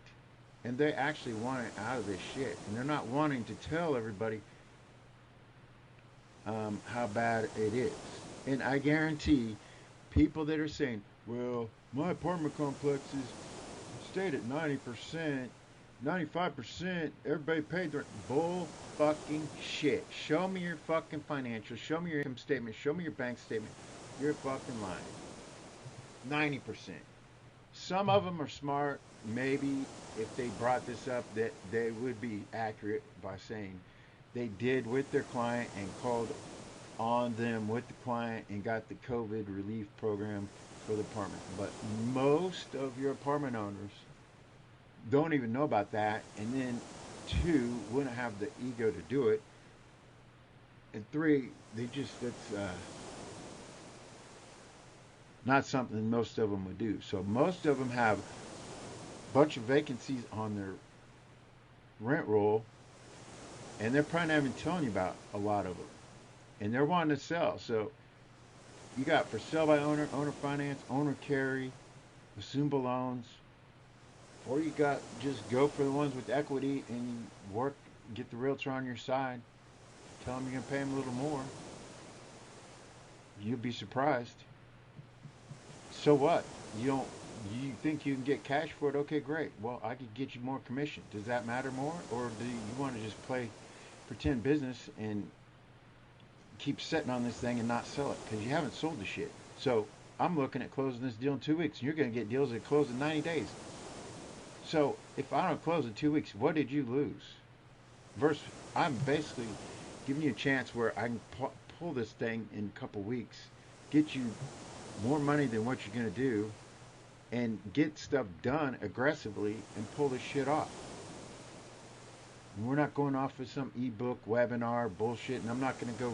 And they actually want it out of this shit. And they're not wanting to tell everybody how bad it is. And I guarantee people that are saying, well, my apartment complexes stayed at 90%, 95%, everybody paid their bull fucking shit. Show me your fucking financials, show me your income statement, show me your bank statement. You're fucking lying. 90%. Some of them are smart. Maybe if they brought this up, that they would be accurate by saying they did with their client and called on them with the client and got the COVID relief program for the apartment. But most of your apartment owners don't even know about that, and then 2, wouldn't have the ego to do it, and 3, it's not something most of them would do. So most of them have a bunch of vacancies on their rent roll, and they're probably not even telling you about a lot of them, and they're wanting to sell. So you got for sale by owner, owner finance, owner carry, assumable loans, or you got just go for the ones with equity and you work, get the realtor on your side, tell them you're gonna pay them a little more. You'll be surprised. So what? You don't. You think you can get cash for it? Okay, great. Well, I could get you more commission. Does that matter more, or do you want to just play pretend business and keep sitting on this thing and not sell it because you haven't sold the shit? So I'm looking at closing this deal in 2 weeks, and you're going to get deals that close in 90 days. So if I don't close in 2 weeks, what did you lose? Versus, I'm basically giving you a chance where I can pull this thing in a couple weeks, get you more money than what you're going to do, and get stuff done aggressively and pull this shit off. And we're not going off of some ebook webinar bullshit, and I'm not going to go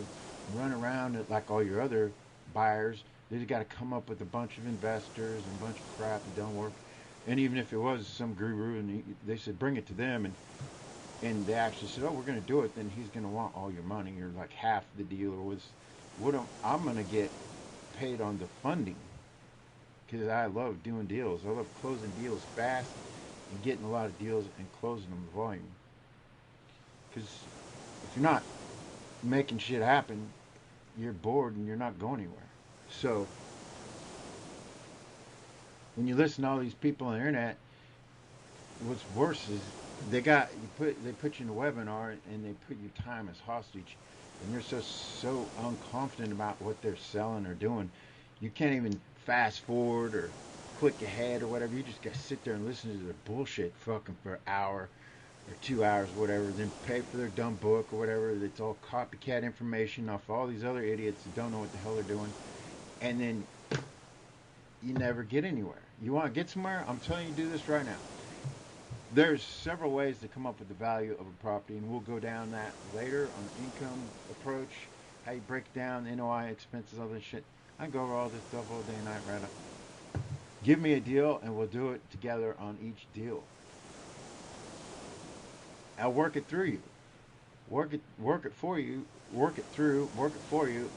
run around it like all your other buyers. They just got to come up with a bunch of investors and a bunch of crap that don't work. And even if it was some guru and they said bring it to them, and they actually said, oh, we're going to do it, then he's going to want all your money or like half the deal, or I'm going to get paid on the funding, because I love doing deals. I love closing deals fast and getting a lot of deals and closing them volume. Because if you're not making shit happen, you're bored and you're not going anywhere. So when you listen to all these people on the internet, what's worse is they put you in a webinar and they put your time as hostage, and you're so unconfident about what they're selling or doing, you can't even fast forward or click ahead or whatever. You just gotta sit there and listen to their bullshit fucking for an hour or 2 hours, whatever, then pay for their dumb book or whatever. It's all copycat information off all these other idiots that don't know what the hell they're doing, and then you never get anywhere. You want to get somewhere? I'm telling you, do this right now. There's several ways to come up with the value of a property, and we'll go down that later on the income approach, how you break down NOI, expenses, all this shit. I can go over all this stuff all day and night right up. Give me a deal, and we'll do it together on each deal. I'll work it through you. Work it for you. Work it through. Work it for you.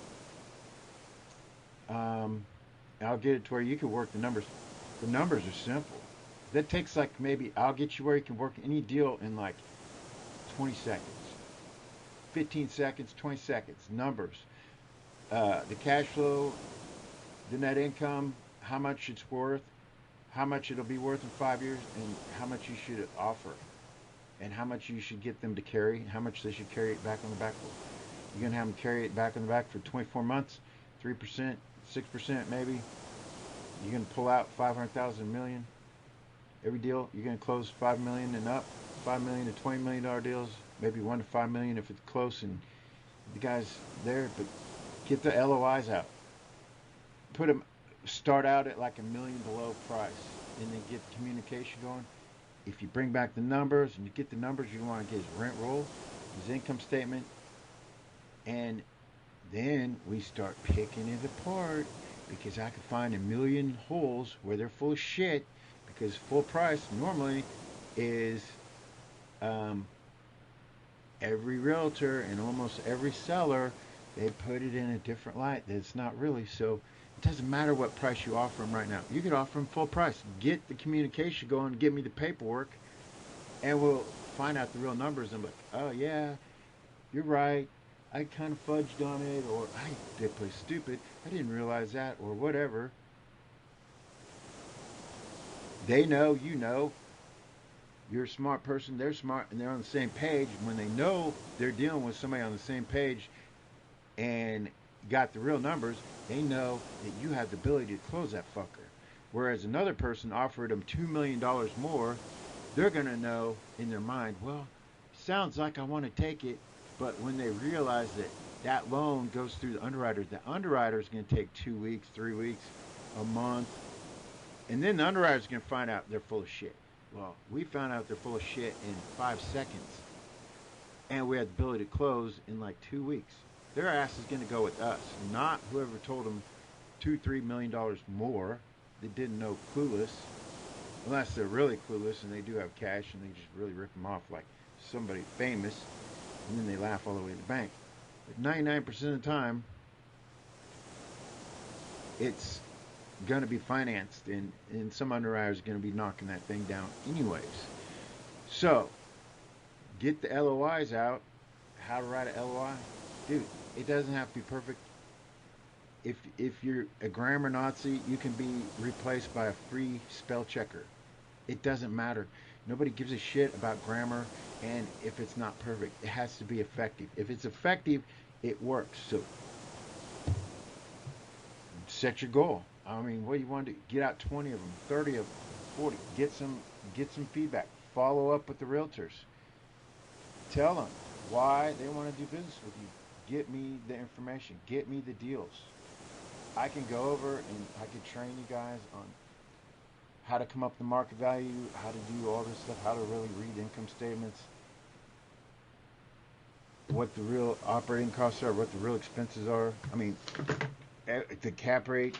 I'll get it to where you can work the numbers. The numbers are simple. That takes like maybe I'll get you where you can work any deal in like 20 seconds, 15 seconds, 20 seconds. Numbers, the cash flow, the net income, how much it's worth, how much it'll be worth in 5 years, and how much you should offer, and how much you should get them to carry, how much they should carry it back on the back for. You're gonna have them carry it back on the back for 24 months, 3%, 6% maybe. You're gonna pull out 500,000, million. Every deal you're going to close 5 million and up, 5 million to $20 million deals, maybe 1 to 5 million if it's close and the guy's there. But get the LOIs out. Put them, start out at like $1 million below price, and then get the communication going. If you bring back the numbers and you get the numbers, you want to get his rent roll, his income statement, and then we start picking it apart, because I can find 1 million holes where they're full of shit. Because full price normally is every realtor and almost every seller, they put it in a different light. It's not really. So it doesn't matter what price you offer them right now. You could offer them full price. Get the communication going, give me the paperwork, and we'll find out the real numbers. And I'm like, oh yeah, you're right. I kind of fudged on it, or I did play stupid. I didn't realize that, or whatever. They know, you know, you're a smart person, they're smart, and they're on the same page. When they know they're dealing with somebody on the same page and got the real numbers, they know that you have the ability to close that fucker. Whereas another person offered them $2 million more, they're going to know in their mind, well, sounds like I want to take it, but when they realize that that loan goes through the underwriter is going to take 2 weeks, 3 weeks, a month. And then the underwriter's going to find out they're full of shit. Well, we found out they're full of shit in 5 seconds. And we had the ability to close in like 2 weeks. Their ass is going to go with us, not whoever told them $2-3 million more that didn't know, clueless. Unless they're really clueless and they do have cash and they just really rip them off like somebody famous. and then they laugh all the way to the bank. But 99% of the time, it's going to be financed, and some underwriters are going to be knocking that thing down anyways. So, get the LOIs out. How to write a LOI? Dude, it doesn't have to be perfect. If you're a grammar Nazi, you can be replaced by a free spell checker. It doesn't matter. Nobody gives a shit about grammar, and if it's not perfect, it has to be effective. If it's effective, it works. So set your goal. I mean, what do you want to do? Get out 20 of them, 30 of them, 40. Get some feedback. Follow up with the realtors. Tell them why they want to do business with you. Get me the information. Get me the deals. I can go over and I can train you guys on how to come up with the market value, how to do all this stuff, how to really read income statements, what the real operating costs are, what the real expenses are. I mean, the cap rate.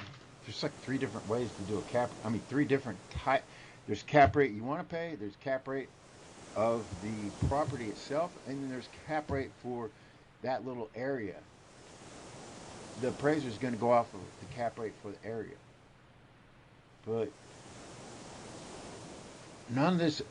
There's like 3 different ways to do a cap. I mean, 3 different types. There's cap rate you want to pay. There's cap rate of the property itself, and then there's cap rate for that little area. The appraiser is going to go off of the cap rate for the area. But none of this,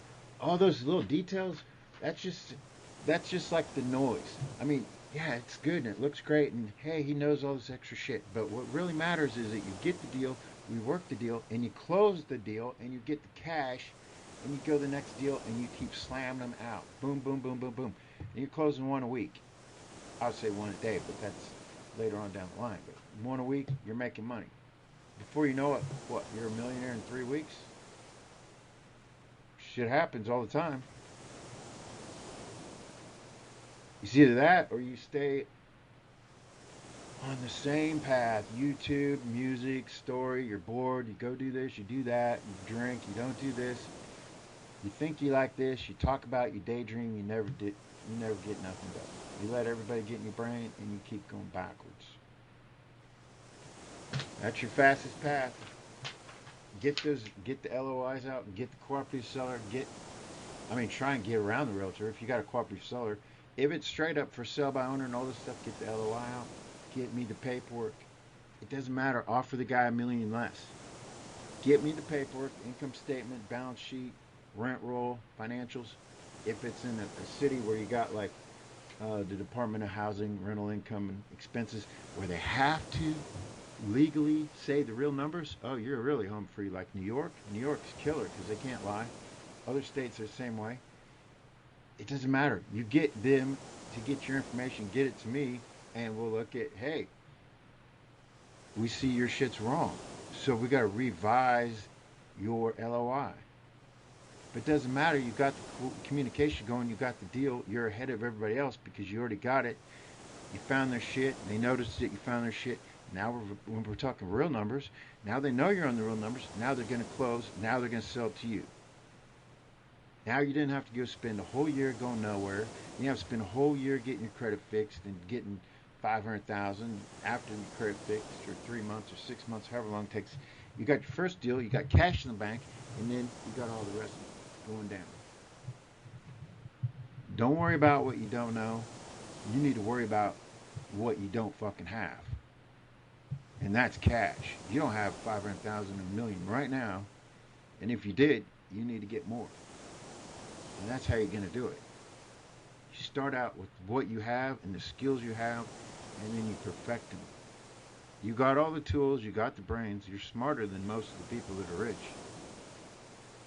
all those little details, that's just like the noise. I mean, yeah, it's good and it looks great, and hey, he knows all this extra shit. But what really matters is that you get the deal, we work the deal, and you close the deal, and you get the cash, and you go to the next deal, and you keep slamming them out. Boom, boom, boom, boom, boom. And you're closing 1 a week. I would say 1 a day, but that's later on down the line. But 1 a week, you're making money. Before you know it, what, you're a millionaire in 3 weeks? Shit happens all the time. It's either that or you stay on the same path. YouTube, music, story, you're bored, you go do this, you do that, you drink, you don't do this. You think you like this, you talk about it, you daydream, you never get nothing done. You let everybody get in your brain and you keep going backwards. That's your fastest path. Get the LOIs out, get the cooperative seller, try and get around the realtor. If you got a cooperative seller, if it's straight up for sale by owner and all this stuff, get the LOI out, get me the paperwork. It doesn't matter, offer the guy $1 million less. Get me the paperwork, income statement, balance sheet, rent roll, financials. If it's in a city where you got like the Department of Housing, rental income, and expenses, where they have to legally say the real numbers, oh, you're really home free. Like New York. New York's killer because they can't lie. Other states are the same way. It doesn't matter. You get them to get your information, get it to me, and we'll look at, hey, we see your shit's wrong. So we got to revise your LOI. But it doesn't matter. You got the communication going. You got the deal. You're ahead of everybody else because you already got it. You found their shit. They noticed it. You found their shit. Now when we're talking real numbers, now they know you're on the real numbers. Now they're going to close. Now they're going to sell it to you. Now you didn't have to go spend a whole year going nowhere. You have to spend a whole year getting your credit fixed and getting $500,000 after your credit fixed, or 3 months or 6 months, however long it takes. You got your first deal. You got cash in the bank, and then you got all the rest going down. Don't worry about what you don't know. You need to worry about what you don't fucking have. And that's cash. You don't have 500,000 or $1 million right now. And if you did, you need to get more. And that's how you're going to do it. You start out with what you have and the skills you have, and then you perfect them. You got all the tools, you got the brains. You're smarter than most of the people that are rich.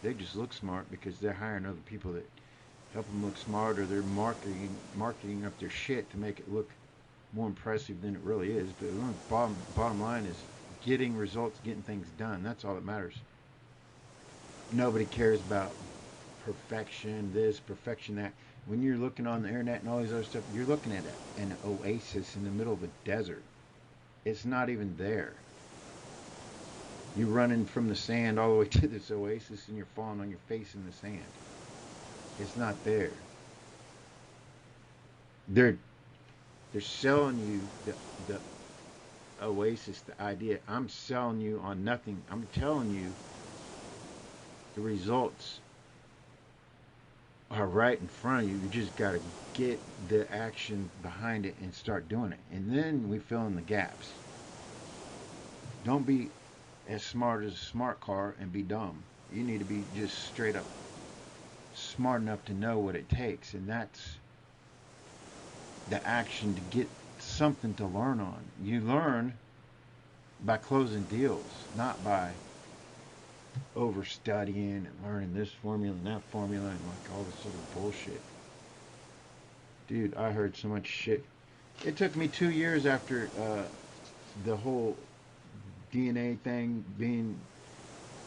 They just look smart because they're hiring other people that help them look smart, or they're marketing up their shit to make it look more impressive than it really is. But the bottom line is getting results, getting things done. That's all that matters. Nobody cares about perfection this, perfection that. When you're looking on the internet and all these other stuff, you're looking at an oasis in the middle of a desert. It's not even there. You're running from the sand all the way to this oasis, and you're falling on your face in the sand. It's not there. They're selling you the oasis, the idea. I'm selling you on nothing. I'm telling you the results are right in front of you. You just got to get the action behind it and start doing it. And then we fill in the gaps. Don't be as smart as a smart car and be dumb. You need to be just straight up smart enough to know what it takes. And that's the action to get something to learn on. You learn by closing deals, not by over studying and learning this formula and that formula and like all this other bullshit. Dude, I heard so much shit. It took me 2 years after the whole DNA thing, being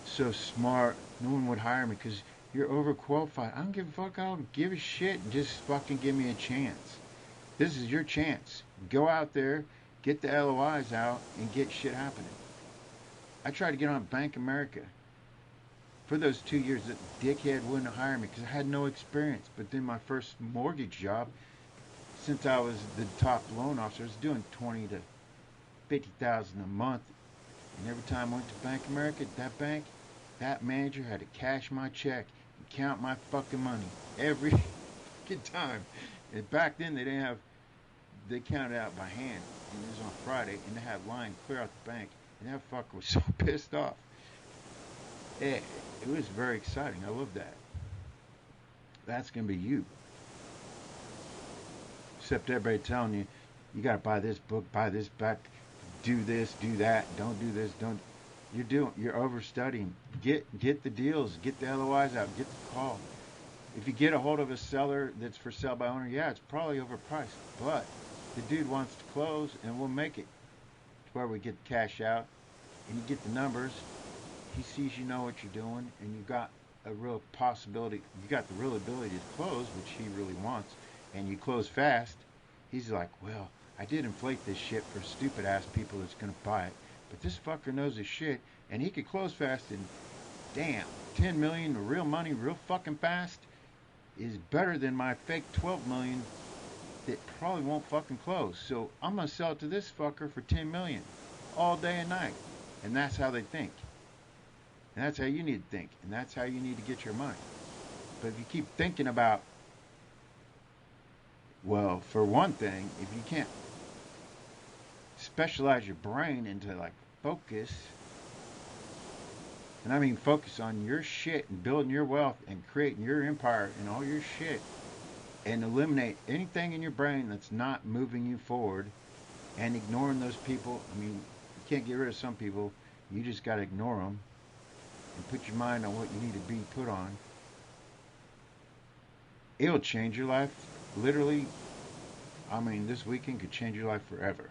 so smart, no one would hire me because you're overqualified. I don't give a fuck. I don't give a shit. Just fucking give me a chance. This is your chance. Go out there, get the LOIs out, and get shit happening. I tried to get on Bank America. For those 2 years, that dickhead wouldn't hire me because I had no experience. But then my first mortgage job, since I was the top loan officer, I was doing $20,000 to $50,000 a month. And every time I went to Bank America, that manager had to cash my check and count my fucking money every fucking time. And back then they counted out by hand, and it was on Friday, and they had line clear out the bank, and that fucker was so pissed off. It was very exciting. I love that. That's gonna be you. Except everybody telling you, you gotta buy this book, buy this back, do this, do that, don't do this, don't. You're overstudying. Get the deals, get the LOIs out, get the call. If you get a hold of a seller that's for sale by owner, yeah, it's probably overpriced, but the dude wants to close and we'll make it to where we get the cash out and you get the numbers. He sees you know what you're doing and you got a real possibility, you got the real ability to close, which he really wants, and you close fast. He's like, well, I did inflate this shit for stupid ass people that's gonna buy it, but this fucker knows his shit and he could close fast, and damn, 10 million real money real fucking fast is better than my fake 12 million that probably won't fucking close. So I'm gonna sell it to this fucker for 10 million all day and night. And that's how they think. And that's how you need to think. And that's how you need to get your money. But if you keep thinking about, well, for one thing, if you can't specialize your brain into like focus, and I mean focus on your shit and building your wealth and creating your empire and all your shit, and eliminate anything in your brain that's not moving you forward, and ignoring those people. I mean, you can't get rid of some people. You just got to ignore them and put your mind on what you need to be put on. It'll change your life. Literally, I mean, this weekend could change your life forever.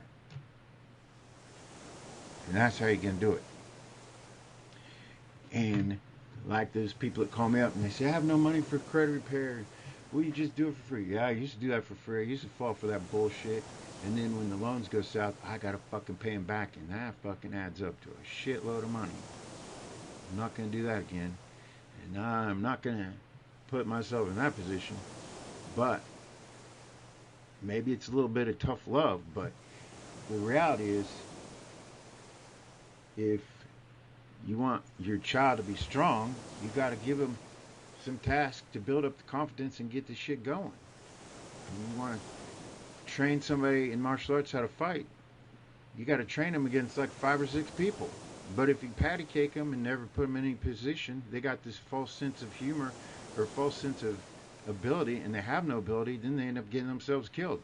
And that's how you're going to do it. And like those people that call me up and they say, I have no money for credit repair. Will you just do it for free? Yeah, I used to do that for free. I used to fall for that bullshit. And then when the loans go south, I got to fucking pay them back. And that fucking adds up to a shitload of money. I'm not going to do that again. And I'm not going to put myself in that position. But maybe it's a little bit of tough love. But the reality is, if you want your child to be strong, you got to give them some tasks to build up the confidence and get the shit going. And you want to train somebody in martial arts how to fight, you got to train them against like 5 or 6 people. But if you patty cake them and never put them in any position, they got this false sense of humor or false sense of ability, and they have no ability, then they end up getting themselves killed.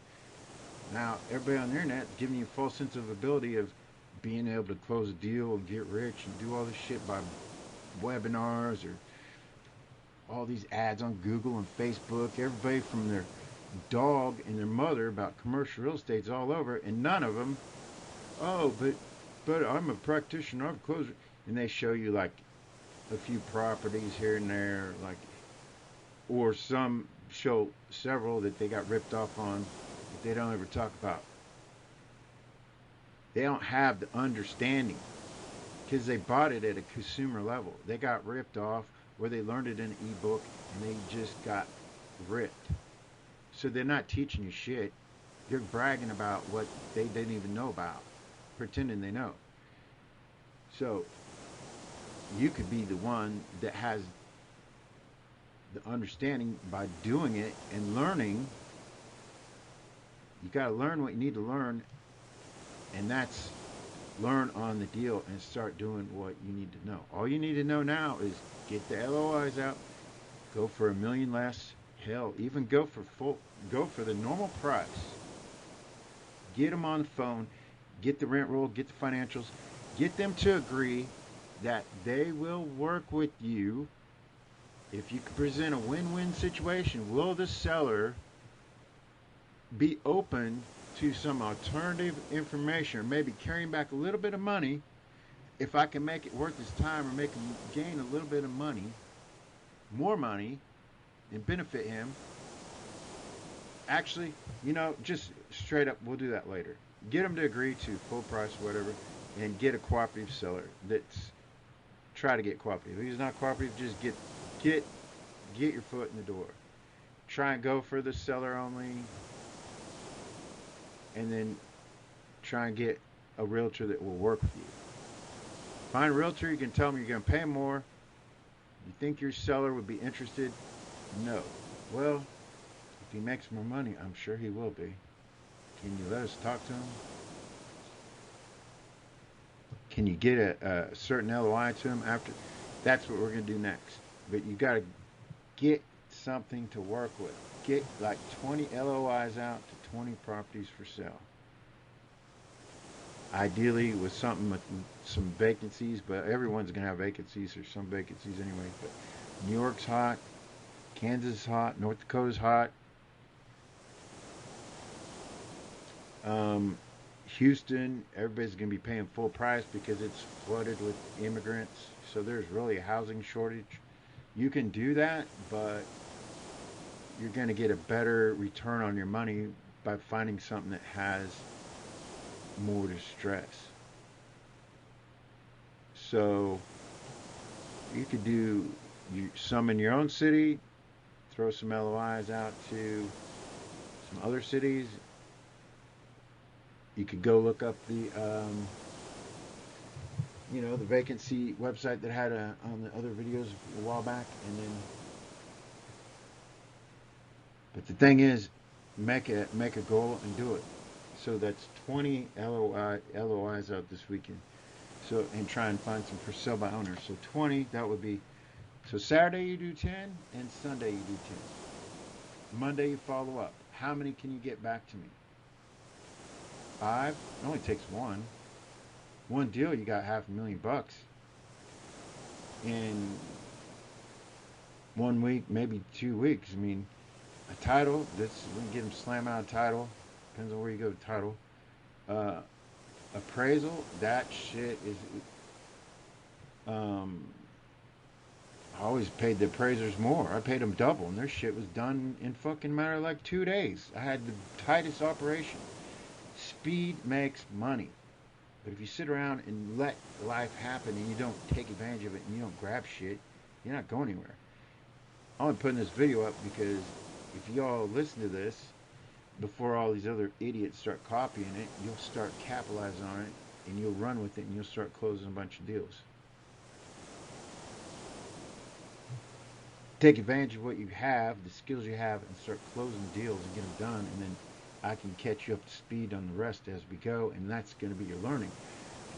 Now, everybody on the internet is giving you a false sense of ability of being able to close a deal and get rich and do all this shit by webinars or all these ads on Google and Facebook. Everybody from their dog and their mother about commercial real estate's all over, and none of them, oh, but I'm a practitioner, I'm a closer. And they show you like a few properties here and there, like, or some show several that they got ripped off on that they don't ever talk about. They don't have the understanding because they bought it at a consumer level. They got ripped off, or they learned it in an ebook and they just got ripped. So they're not teaching you shit. They're bragging about what they didn't even know about, pretending they know. So you could be the one that has the understanding by doing it and learning. You got to learn what you need to learn, and that's learn on the deal and start doing what you need to know. All you need to know now is get the LOIs out, go for a million less, hell, even go for the normal price. Get them on the phone, get the rent roll, get the financials, get them to agree that they will work with you. If you can present a win-win situation, will the seller be open to some alternative information, or maybe carrying back a little bit of money if I can make it worth his time, or make him gain a little bit of money, more money, and benefit him? Actually, just straight up, we'll do that later. Get him to agree to full price, whatever, and get a cooperative seller. Try to get cooperative. If he's not cooperative, just get your foot in the door. Try and go for the seller only, and then try and get a realtor that will work with you. Find a realtor, you can tell them you're going to pay him more. You think your seller would be interested? No. Well, if he makes more money, I'm sure he will be. Can you let us talk to him? Can you get a certain LOI to him after? That's what we're going to do next. But you got to get something to work with. Get like 20 LOIs out to 20 properties for sale. Ideally with something with some vacancies, but everyone's going to have vacancies or some vacancies anyway. But New York's hot, Kansas is hot, North Dakota's hot. Houston, everybody's going to be paying full price because it's flooded with immigrants. So there's really a housing shortage. You can do that, but you're going to get a better return on your money by finding something that has more distress. So you could do some in your own city, throw some LOIs out to some other cities. You could go look up the the vacancy website that had on the other videos a while back, and then. But the thing is, make a goal and do it. So that's 20 LOIs out this weekend. So, and try and find some for sale by owners. So 20, that would be. So Saturday you do 10, and Sunday you do 10. Monday you follow up. How many can you get back to me? 5? It only takes one. One deal, you got $500,000. In 1 week, maybe 2 weeks. I mean, a title, we can get them slam out of title. Depends on where you go with title. Appraisal, that shit is... I always paid the appraisers more. I paid them double, and their shit was done in fucking matter of like 2 days. I had the tightest operation. Speed makes money. But if you sit around and let life happen and you don't take advantage of it and you don't grab shit, you're not going anywhere. I'm only putting this video up because if y'all listen to this before all these other idiots start copying it, you'll start capitalizing on it and you'll run with it and you'll start closing a bunch of deals. Take advantage of what you have, the skills you have, and start closing deals and get them done, and then I can catch you up to speed on the rest as we go, and that's going to be your learning.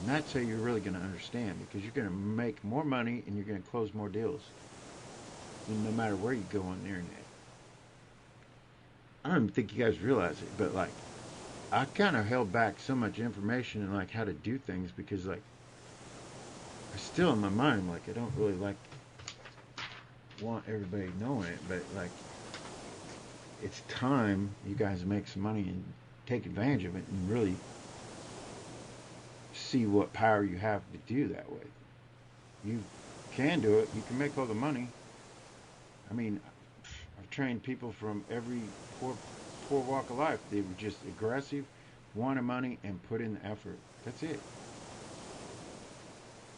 And that's how you're really going to understand, because you're going to make more money and you're going to close more deals. And no matter where you go on the internet. I don't even think you guys realize it, but like, I kind of held back so much information and like how to do things because like, I still in my mind, like I don't really like want everybody knowing it, but like, it's time you guys make some money and take advantage of it and really see what power you have to do that way. You can do it. You can make all the money. I mean, I've trained people from every poor walk of life. They were just aggressive, wanted money, and put in the effort. That's it.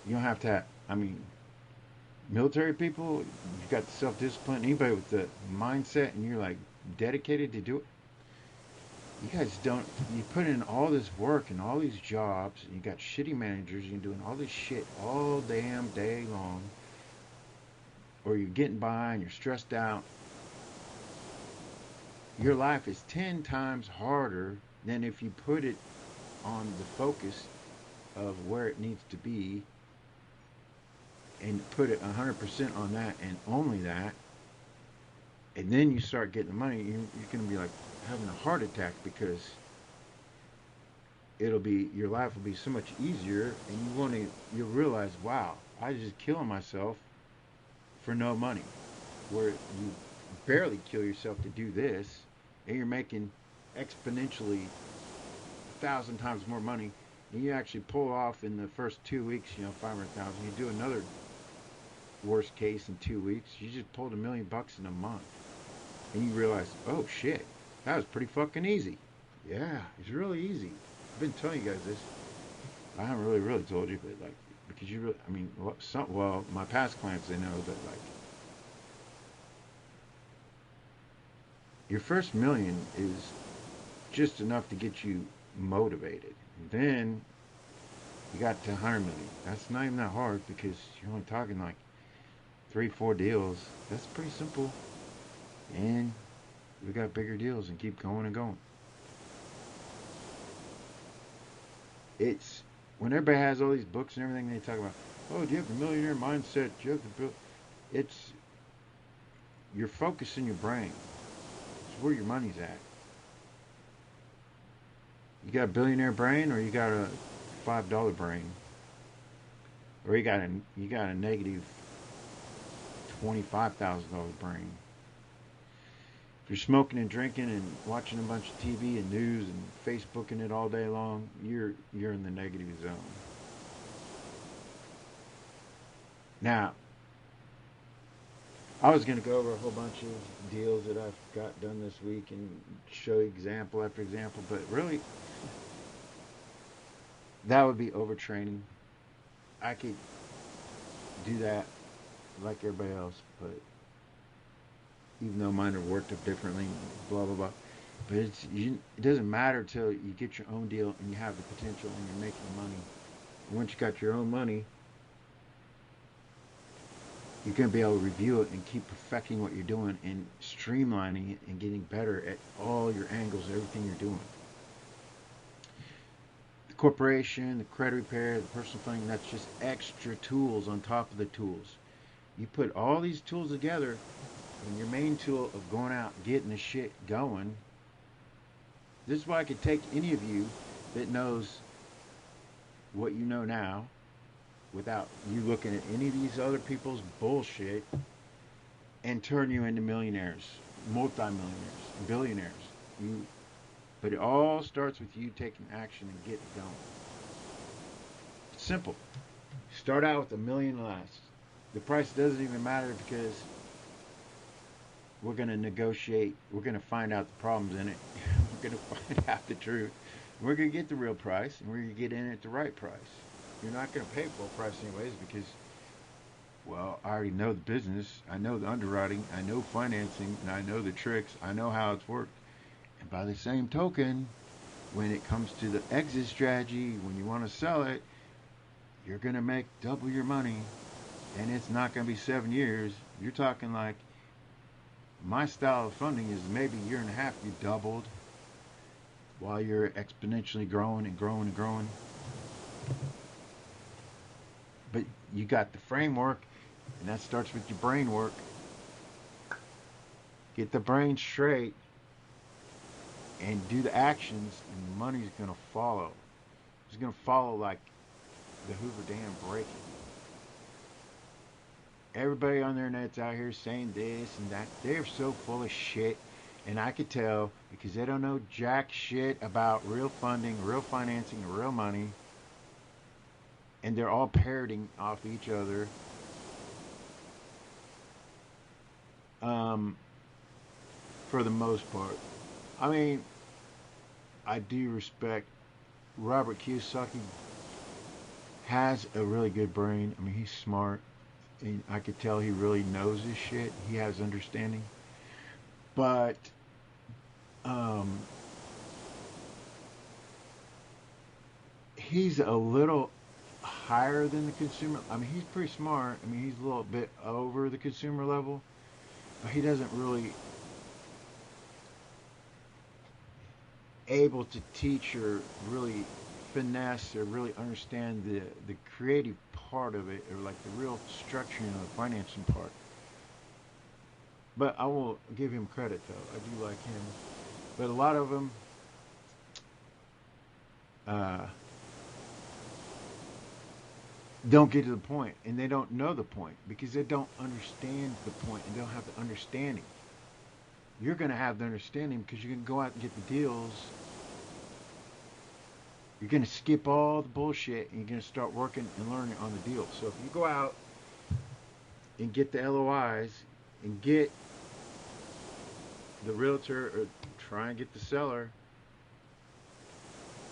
You don't have to have, I mean, military people, you've got the self-discipline. Anybody with the mindset and you're like dedicated to do it, you guys don't, you put in all this work and all these jobs and you got shitty managers, you're doing all this shit all damn day long, or you're getting by and you're stressed out, your life is 10 times harder than if you put it on the focus of where it needs to be and put it 100% on that and only that. And then you start getting the money, you're going to be like having a heart attack because your life will be so much easier, and you'll realize, wow, I was just killing myself for no money. Where you barely kill yourself to do this, and you're making exponentially 1,000 times more money, and you actually pull off in the first 2 weeks, 500,000. You do another worst case in 2 weeks, you just pulled $1,000,000 in a month, and you realize, oh shit, that was pretty fucking easy. Yeah, it's really easy. I've been telling you guys this. I haven't really told you, but like, because you really, I mean, my past clients, they know that like, your first million is just enough to get you motivated. And then you got to 100 million. That's not even that hard because you're only talking like 3-4 deals. That's pretty simple. And we got bigger deals and keep going and going. It's when everybody has all these books and everything, they talk about, oh, do you have the millionaire mindset? Do you have the bill? It's you're focusing your brain. It's where your money's at. You got a billionaire brain, or you got a $5 brain, or you got a negative $25,000 brain. If you're smoking and drinking and watching a bunch of TV and news and Facebooking it all day long, you're in the negative zone. Now, I was going to go over a whole bunch of deals that I've got done this week and show you example after example, but really, that would be overtraining. I could do that like everybody else, but even though mine are worked up differently, blah blah blah. But it doesn't matter till you get your own deal and you have the potential and you're making money. And once you got your own money, you're going to be able to review it and keep perfecting what you're doing and streamlining it and getting better at all your angles, everything you're doing. The corporation, the credit repair, the personal funding, that's just extra tools on top of the tools. You put all these tools together, and your main tool of going out and getting the shit going. This is why I could take any of you that knows what you know now without you looking at any of these other people's bullshit and turn you into millionaires, multimillionaires, billionaires. But it all starts with you taking action and getting it going. It's simple. Start out with $1 million less. The price doesn't even matter because we're going to negotiate. We're going to find out the problems in it. We're going to find out the truth. We're going to get the real price, and we're going to get in at the right price. You're not going to pay full price anyways because, well, I already know the business. I know the underwriting. I know financing, and I know the tricks. I know how it's worked. And by the same token, when it comes to the exit strategy, when you want to sell it, you're going to make double your money, and it's not going to be 7 years. You're talking like, my style of funding is maybe 1.5 years you doubled while you're exponentially growing and growing and growing. But you got the framework, and that starts with your brain work. Get the brain straight and do the actions, and the money's going to follow. It's going to follow like the Hoover Dam breaking. Everybody on their net's out here saying this and that. They're so full of shit. And I could tell because they don't know jack shit about real funding, real financing, real money. And they're all parroting off each other. For the most part. I mean, I do respect Robert Kiyosaki. Has a really good brain. I mean, he's smart. And I could tell he really knows his shit. He has understanding. But he's a little higher than the consumer. I mean, he's pretty smart. I mean, he's a little bit over the consumer level, but he doesn't really able to teach or really finesse or really understand the creative part of it, or like the real structuring of the financing part. But I will give him credit though. I do like him. But a lot of them uh, don't get to the point, and they don't know the point because they don't understand the point and don't have the understanding. You're going to have the understanding because you can go out and get the deals. You're going to skip all the bullshit and you're going to start working and learning on the deal. So if you go out and get the LOIs and get the realtor, or try and get the seller,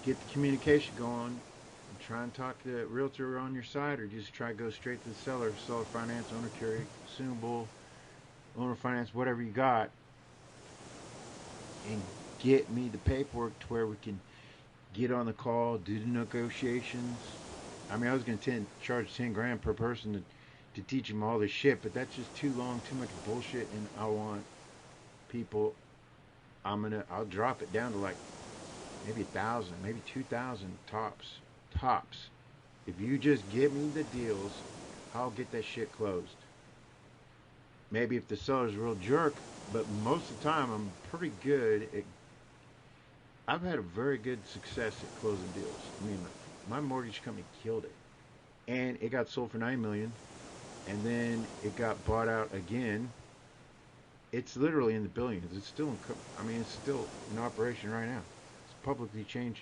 get the communication going, and try and talk to the realtor on your side, or just try to go straight to the seller finance, owner carry, consumable, owner finance, whatever you got, and get me the paperwork to where we can get on the call, do the negotiations. I mean, I was going to charge 10 grand per person to teach them all this shit, but that's just too long, too much bullshit, and I want people, I'll drop it down to like maybe 1,000, maybe 2,000 tops. If you just give me the deals, I'll get that shit closed. Maybe if the seller's a real jerk, but most of the time I'm pretty good at, I've had a very good success at closing deals. I mean, my mortgage company killed it, and it got sold for $9 million, and then it got bought out again. It's literally in the billions. It's still it's still in operation right now. It's publicly changed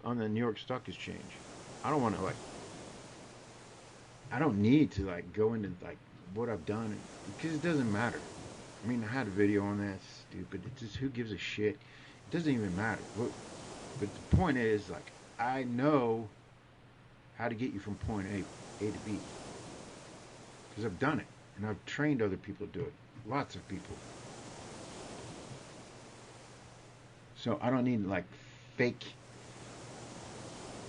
on the New York Stock Exchange. I don't want to I don't need to go into what I've done because it doesn't matter. I mean, I had a video on that. It's stupid. It's just, who gives a shit? It doesn't even matter. But the point is, I know how to get you from point A to B because I've done it and I've trained other people to do it. Lots of people. So I don't need fake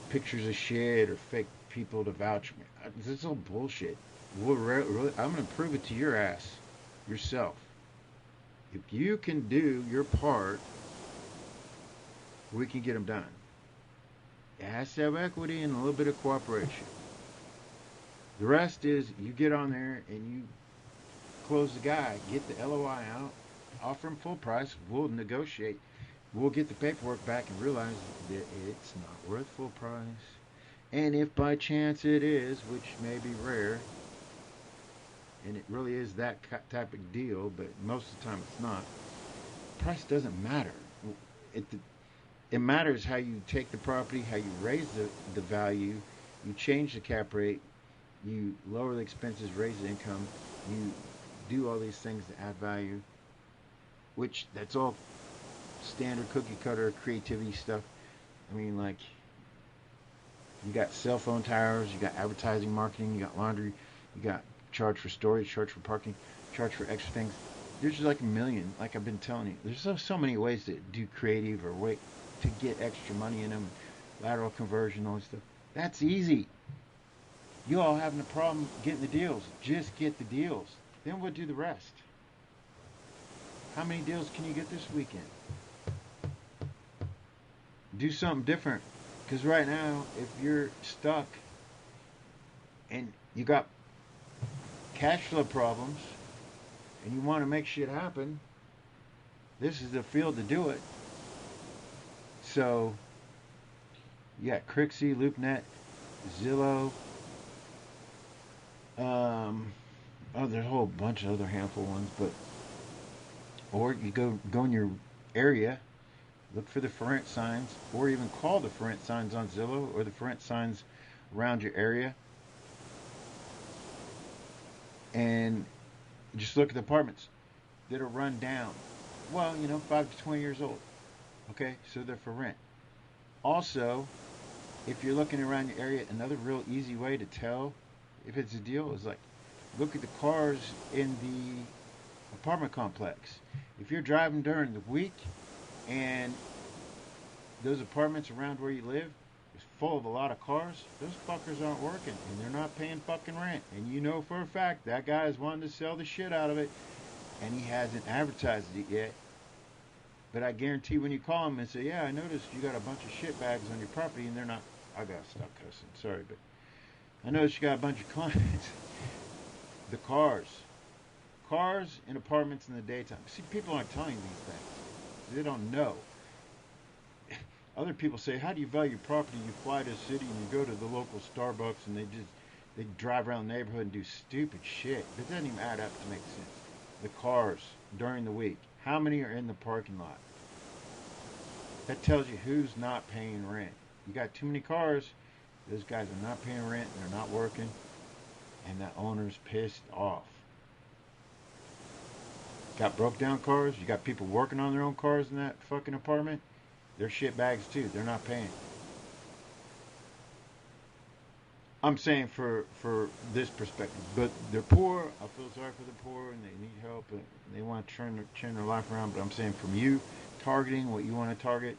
pictures of shit or fake people to vouch for me. This is all bullshit. I'm going to prove it to your ass yourself. If you can do your part, we can get them done. It has to have equity and a little bit of cooperation. The rest is you get on there and you close the guy, get the LOI out, offer him full price, we'll negotiate. We'll get the paperwork back and realize that it's not worth full price. And if by chance it is, which may be rare, and it really is that type of deal, but most of the time it's not, price doesn't matter. It matters how you take the property, how you raise the value, you change the cap rate, you lower the expenses, raise the income, you do all these things to add value, which that's all standard cookie cutter creativity stuff. I mean, you got cell phone towers, you got advertising, marketing, you got laundry, you got charge for storage, charge for parking, charge for extra things. There's just a million, like I've been telling you. There's so many ways to do creative or way to get extra money in them, lateral conversion, all this stuff. That's easy. You all having a problem getting the deals. Just get the deals. Then we'll do the rest. How many deals can you get this weekend? Do something different. Because right now, if you're stuck and you got cash flow problems and you want to make shit happen, this is the field to do it. So, you got Crixie, LoopNet, Zillow. There's a whole bunch of other handful ones, but or you go in your area, look for the for rent signs, or even call the for rent signs on Zillow or the for rent signs around your area, and just look at the apartments that are run down. Well, 5 to 20 years old. Okay, so they're for rent. Also, if you're looking around your area, another real easy way to tell if it's a deal is look at the cars in the apartment complex. If you're driving during the week and those apartments around where you live, there's full of a lot of cars, those fuckers aren't working and they're not paying fucking rent. And you know for a fact that guy is wanting to sell the shit out of it and he hasn't advertised it yet. But I guarantee when you call him and say, yeah, I noticed you got a bunch of shit bags on your property and they're not, I gotta stop cussing, sorry, but I noticed you got a bunch of clients. The cars and apartments in the daytime. See, people aren't telling you these things. They don't know. Other people say, how do you value property? You fly to a city and you go to the local Starbucks and they drive around the neighborhood and do stupid shit. That doesn't even add up to make sense. The cars during the week. How many are in the parking lot? That tells you who's not paying rent. You got too many cars. Those guys are not paying rent. They're not working. And that owner's pissed off. Got broke down cars. You got people working on their own cars in that fucking apartment. They're shit bags too. They're not paying. I'm saying for this perspective, but they're poor. I feel sorry for the poor, and they need help, and they want to turn their life around. But I'm saying from you, targeting what you want to target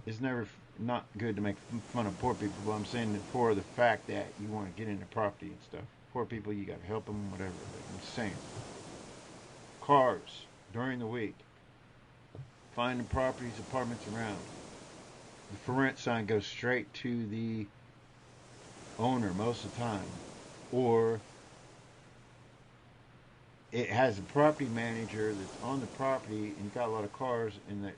is never not good to make fun of poor people. But I'm saying that for the fact that you want to get into property and stuff, poor people, you got to help them, whatever. But I'm saying cars during the week, finding properties, apartments around. The for rent sign goes straight to the owner most of the time, or it has a property manager that's on the property and you got a lot of cars, and that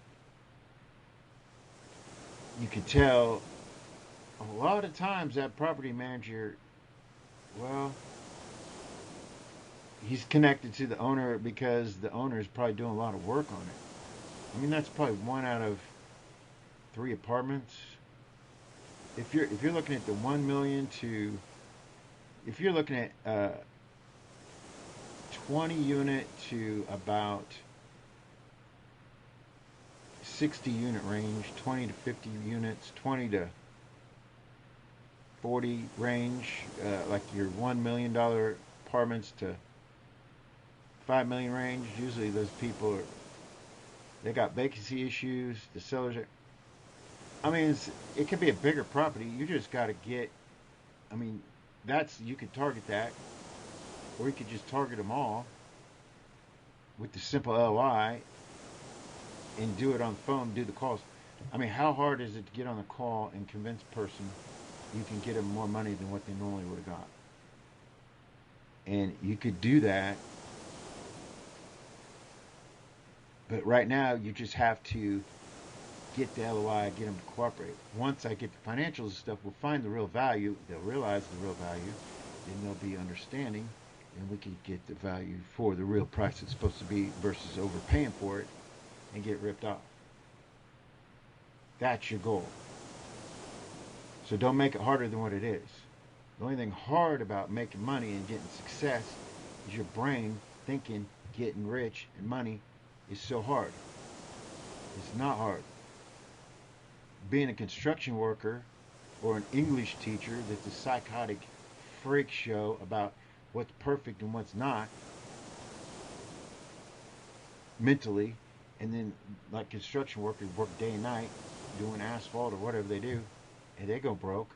you can tell a lot of times that property manager, well, he's connected to the owner because the owner is probably doing a lot of work on it. I mean, that's probably 1 out of 3 apartments. If you're looking at the 1 million to, if you're looking at 20 unit to about 60 unit range, 20 to 50 units, 20 to 40 range, like your $1 million apartments to 5 million range, usually those people are, they got vacancy issues, the sellers are, I mean, it could be a bigger property. You just got to get, I mean, you could target that, or you could just target them all with the simple LOI and do it on the phone, do the calls. I mean, how hard is it to get on the call and convince a person you can get them more money than what they normally would have got? And you could do that, but right now you just have to get the LOI, get them to cooperate. Once I get the financials and stuff, we'll find the real value. They'll realize the real value, and they'll be understanding, and we can get the value for the real price it's supposed to be versus overpaying for it and get ripped off. That's your goal. So don't make it harder than what it is. The only thing hard about making money and getting success is your brain thinking getting rich and money is so hard. It's not hard. Being a construction worker or an English teacher that's a psychotic freak show about what's perfect and what's not mentally, and then like construction workers work day and night doing asphalt or whatever they do, and they go broke.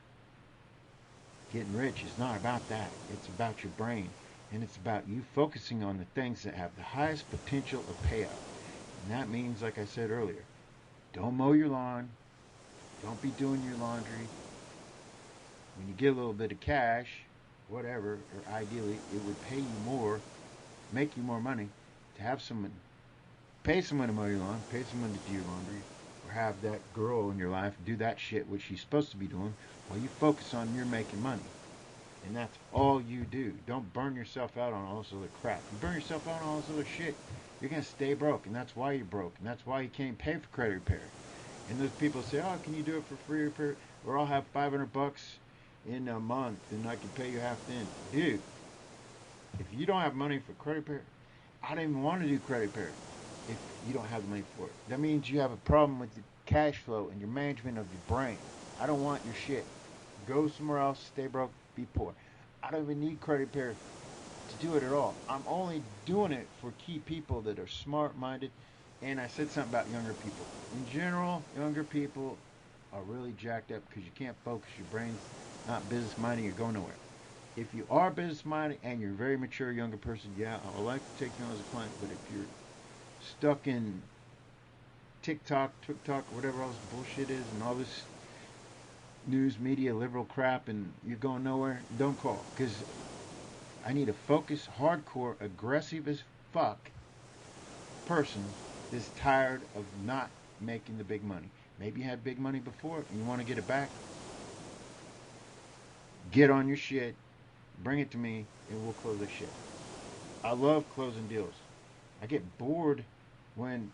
Getting rich is not about that. It's about your brain, and it's about you focusing on the things that have the highest potential of payout. And that means, like I said earlier, don't mow your lawn. Don't be doing your laundry. When you get a little bit of cash, whatever, or ideally, it would pay you more, make you more money to have someone, pay someone to mow your lawn, pay someone to do your laundry, or have that girl in your life do that shit which she's supposed to be doing while you focus on you're making money. And that's all you do. Don't burn yourself out on all this other crap. You burn yourself out on all this other shit, you're going to stay broke, and that's why you're broke, and that's why you can't pay for credit repair. And those people say, oh, can you do it for free repair? Or I'll have $500 in a month and I can pay you half then. Dude, if you don't have money for credit repair, I don't even want to do credit repair if you don't have the money for it. That means you have a problem with the cash flow and your management of your brain. I don't want your shit. Go somewhere else, stay broke, be poor. I don't even need credit repair to do it at all. I'm only doing it for key people that are smart-minded. And I said something about younger people. In general, younger people, are really jacked up because you can't focus. Your brain's not business minded. You're going nowhere. If you are business minded and you're a very mature younger person, yeah, I would like to take you on as a client. But if you're stuck in TikTok, whatever else bullshit is, and all this news media liberal crap, and you're going nowhere, don't call. Because I need a focused, hardcore, aggressive as fuck person that's tired of not making the big money. Maybe you had big money before and you want to get it back. Get on your shit, bring it to me, and we'll close the shit. I love closing deals. I get bored when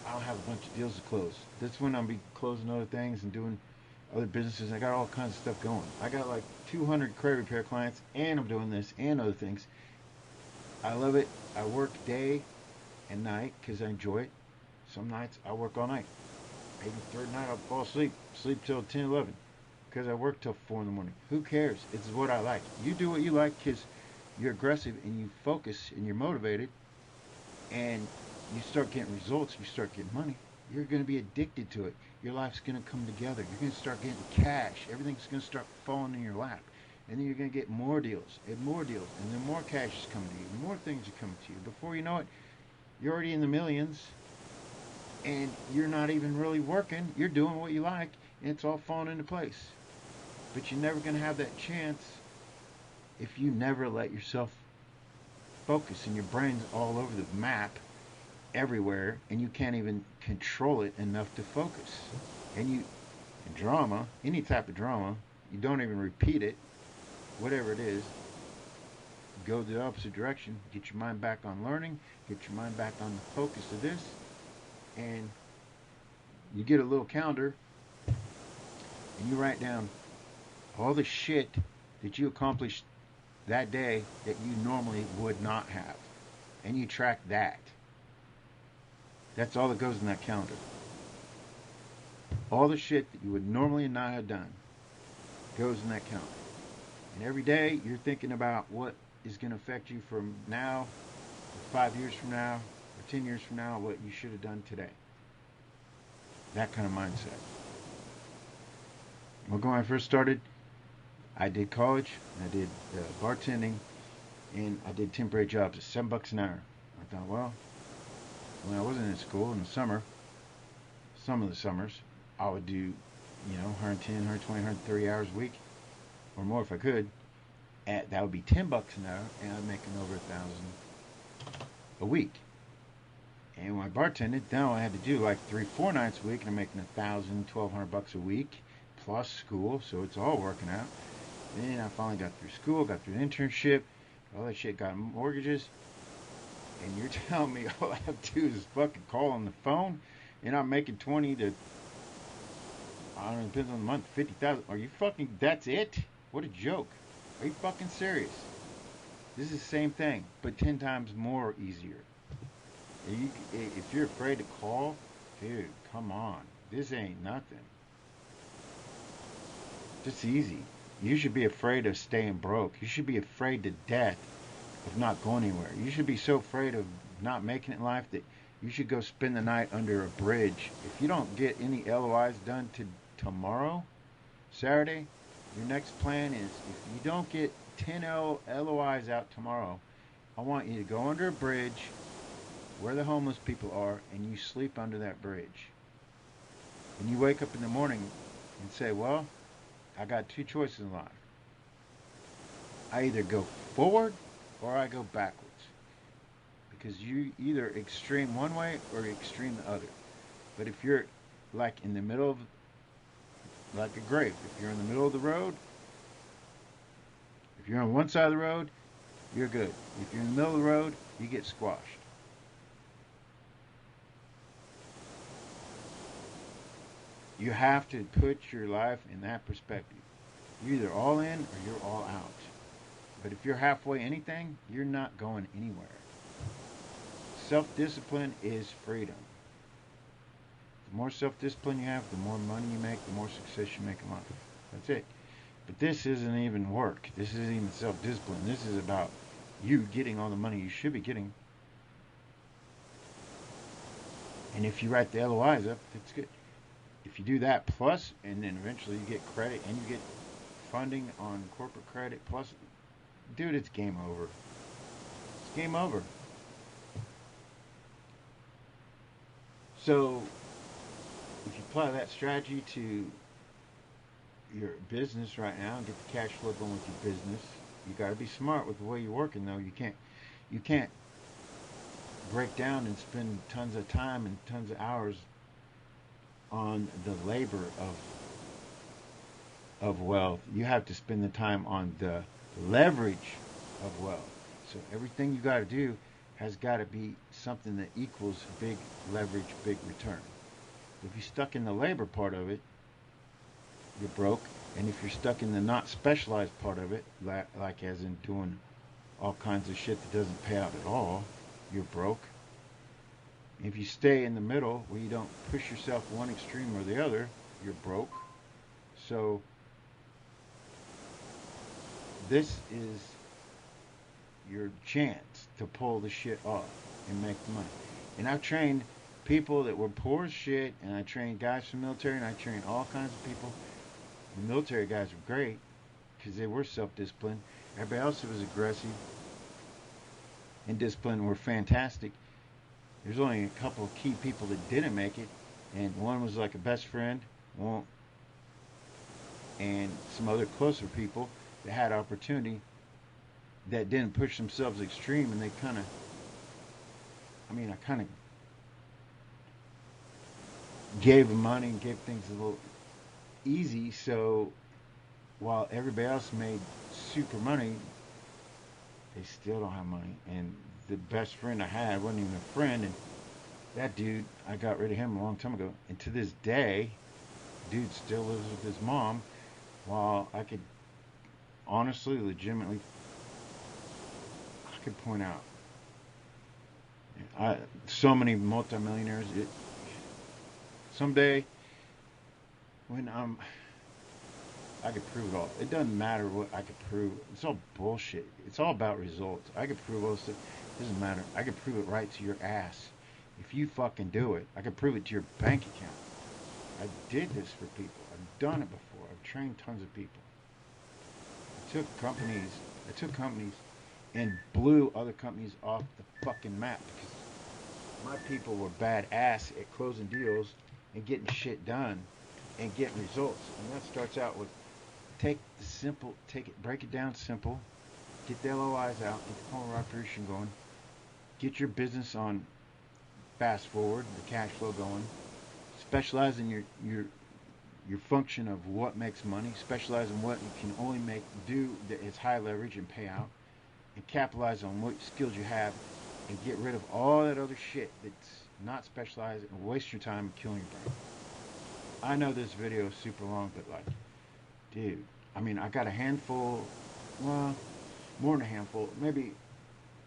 I don't have a bunch of deals to close. That's when I'll be closing other things and doing other businesses. I got all kinds of stuff going. I got like 200 credit repair clients, and I'm doing this and other things. I love it. I work day and night because I enjoy it. Some nights I work all night. Maybe third night I'll fall asleep till 10, 11 because I work till 4 in the morning. Who cares? It's what I like. You do what you like because you're aggressive and you focus and you're motivated and you start getting results, you start getting money. You're going to be addicted to it. Your life's going to come together. You're going to start getting cash. Everything's going to start falling in your lap. And then you're going to get more deals and more deals. And then more cash is coming to you. More things are coming to you. Before you know it, you're already in the millions. And you're not even really working. You're doing what you like. And it's all falling into place. But you're never going to have that chance if you never let yourself focus. And your brain's all over the map everywhere, and you can't even control it enough to focus. And drama, any type of drama, you don't even repeat it, whatever it is, go the opposite direction, get your mind back on learning, get your mind back on the focus of this, and you get a little calendar, and you write down all the shit that you accomplished that day that you normally would not have, and you track that. That's all that goes in that calendar. All the shit that you would normally not have done goes in that calendar. And every day you're thinking about what is going to affect you from now, or 5 years from now, or 10 years from now, what you should have done today. That kind of mindset. Well, when I first started, I did college, and I did bartending, and I did temporary jobs at $7 an hour. I thought, well, when I wasn't in school in the summer, some of the summers, I would do, 110, 120, 130 hours a week, or more if I could. That would be $10 an hour, and I'm making over $1,000 a week. And when I bartended, now I had to do like 3-4 nights a week, and I'm making $1,000, $1,200 a week, plus school, so it's all working out. Then I finally got through school, got through an internship, all that shit, got mortgages. And you're telling me all I have to do is fucking call on the phone, and I'm making 20 to, I don't know, depends on the month, 50,000. Are you fucking, that's it? What a joke. Are you fucking serious? This is the same thing, but 10 times more easier. If you're afraid to call, dude, come on. This ain't nothing. Just easy. You should be afraid of staying broke. You should be afraid to death of not going anywhere. You should be so afraid of not making it in life that you should go spend the night under a bridge. If you don't get any LOIs done tomorrow, Saturday, your next plan is, if you don't get 10 LOIs out tomorrow, I want you to go under a bridge where the homeless people are, and you sleep under that bridge. And you wake up in the morning and say, well, I got 2 choices in life. I either go forward or I go backwards. Because you either extreme one way or extreme the other. But if you're like in the middle of, like a grape, if you're in the middle of the road, if you're on one side of the road, you're good. If you're in the middle of the road, you get squashed. You have to put your life in that perspective. You're either all in or you're all out. But if you're halfway anything, you're not going anywhere. Self-discipline is freedom. The more self-discipline you have, the more money you make, the more success you make in life. That's it. But this isn't even work. This isn't even self-discipline. This is about you getting all the money you should be getting. And if you write the LOIs up, it's good. if you do that plus, and then eventually you get credit and you get funding on corporate credit plus, dude, it's game over. It's game over. So if you apply that strategy to your business right now and get the cash flow going with your business, you got to be smart with the way you're working though. You can't break down and spend tons of time and tons of hours on the labor of wealth. You have to spend the time on the leverage of wealth. So everything you got to do has got to be something that equals big leverage, big return. If you're stuck in the labor part of it, you're broke. And if you're stuck in the not specialized part of it, like as in doing all kinds of shit that doesn't pay out at all, you're broke. If you stay in the middle where you don't push yourself one extreme or the other, you're broke. So this is your chance to pull the shit off and make the money. And I've trained people that were poor as shit, and I trained guys from the military, and I trained all kinds of people. The military guys were great because they were self-disciplined. Everybody else that was aggressive and disciplined were fantastic. There's only a couple of key people that didn't make it, and one was like a best friend, and some other closer people that had opportunity that didn't push themselves extreme, and they kind of, I kind of gave them money and gave things a little easy, so while everybody else made super money, they still don't have money. And the best friend I had wasn't even a friend, and that dude, I got rid of him a long time ago, and to this day, dude still lives with his mom, while I could honestly, legitimately, I could point out so many multimillionaires. Someday when I could prove it all. It doesn't matter what I could prove. It's all bullshit. It's all about results. I could prove all this stuff. It doesn't matter. I could prove it right to your ass. If you fucking do it, I could prove it to your bank account. I did this for people. I've done it before. I've trained tons of people. I took companies and blew other companies off the fucking map because my people were badass at closing deals and getting shit done and getting results. And that starts out with break it down simple, get the LOIs out, get the formal operation going, get your business on fast forward, the cash flow going, specialize in your function of what makes money, specialize in what you can only do that is high leverage and pay out, and capitalize on what skills you have and get rid of all that other shit that's not specialized and waste your time and killing your brain. I know this video is super long, but like, dude, I got a handful, well, more than a handful, maybe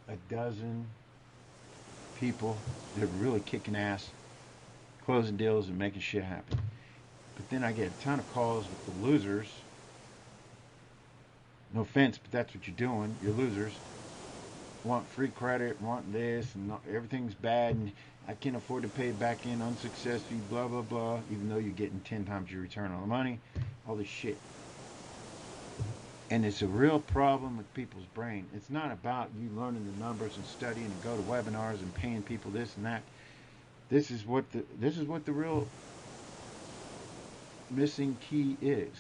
a dozen people that are really kicking ass, closing deals and making shit happen. But then I get a ton of calls with the losers. No offense, but that's what you're doing. You're losers. Want free credit, want this, and everything's bad, and I can't afford to pay it back in, unsuccess fee, blah, blah, blah, even though you're getting 10 times your return on the money, all this shit. And it's a real problem with people's brain. It's not about you learning the numbers and studying and go to webinars and paying people this and that. This is what the real missing key is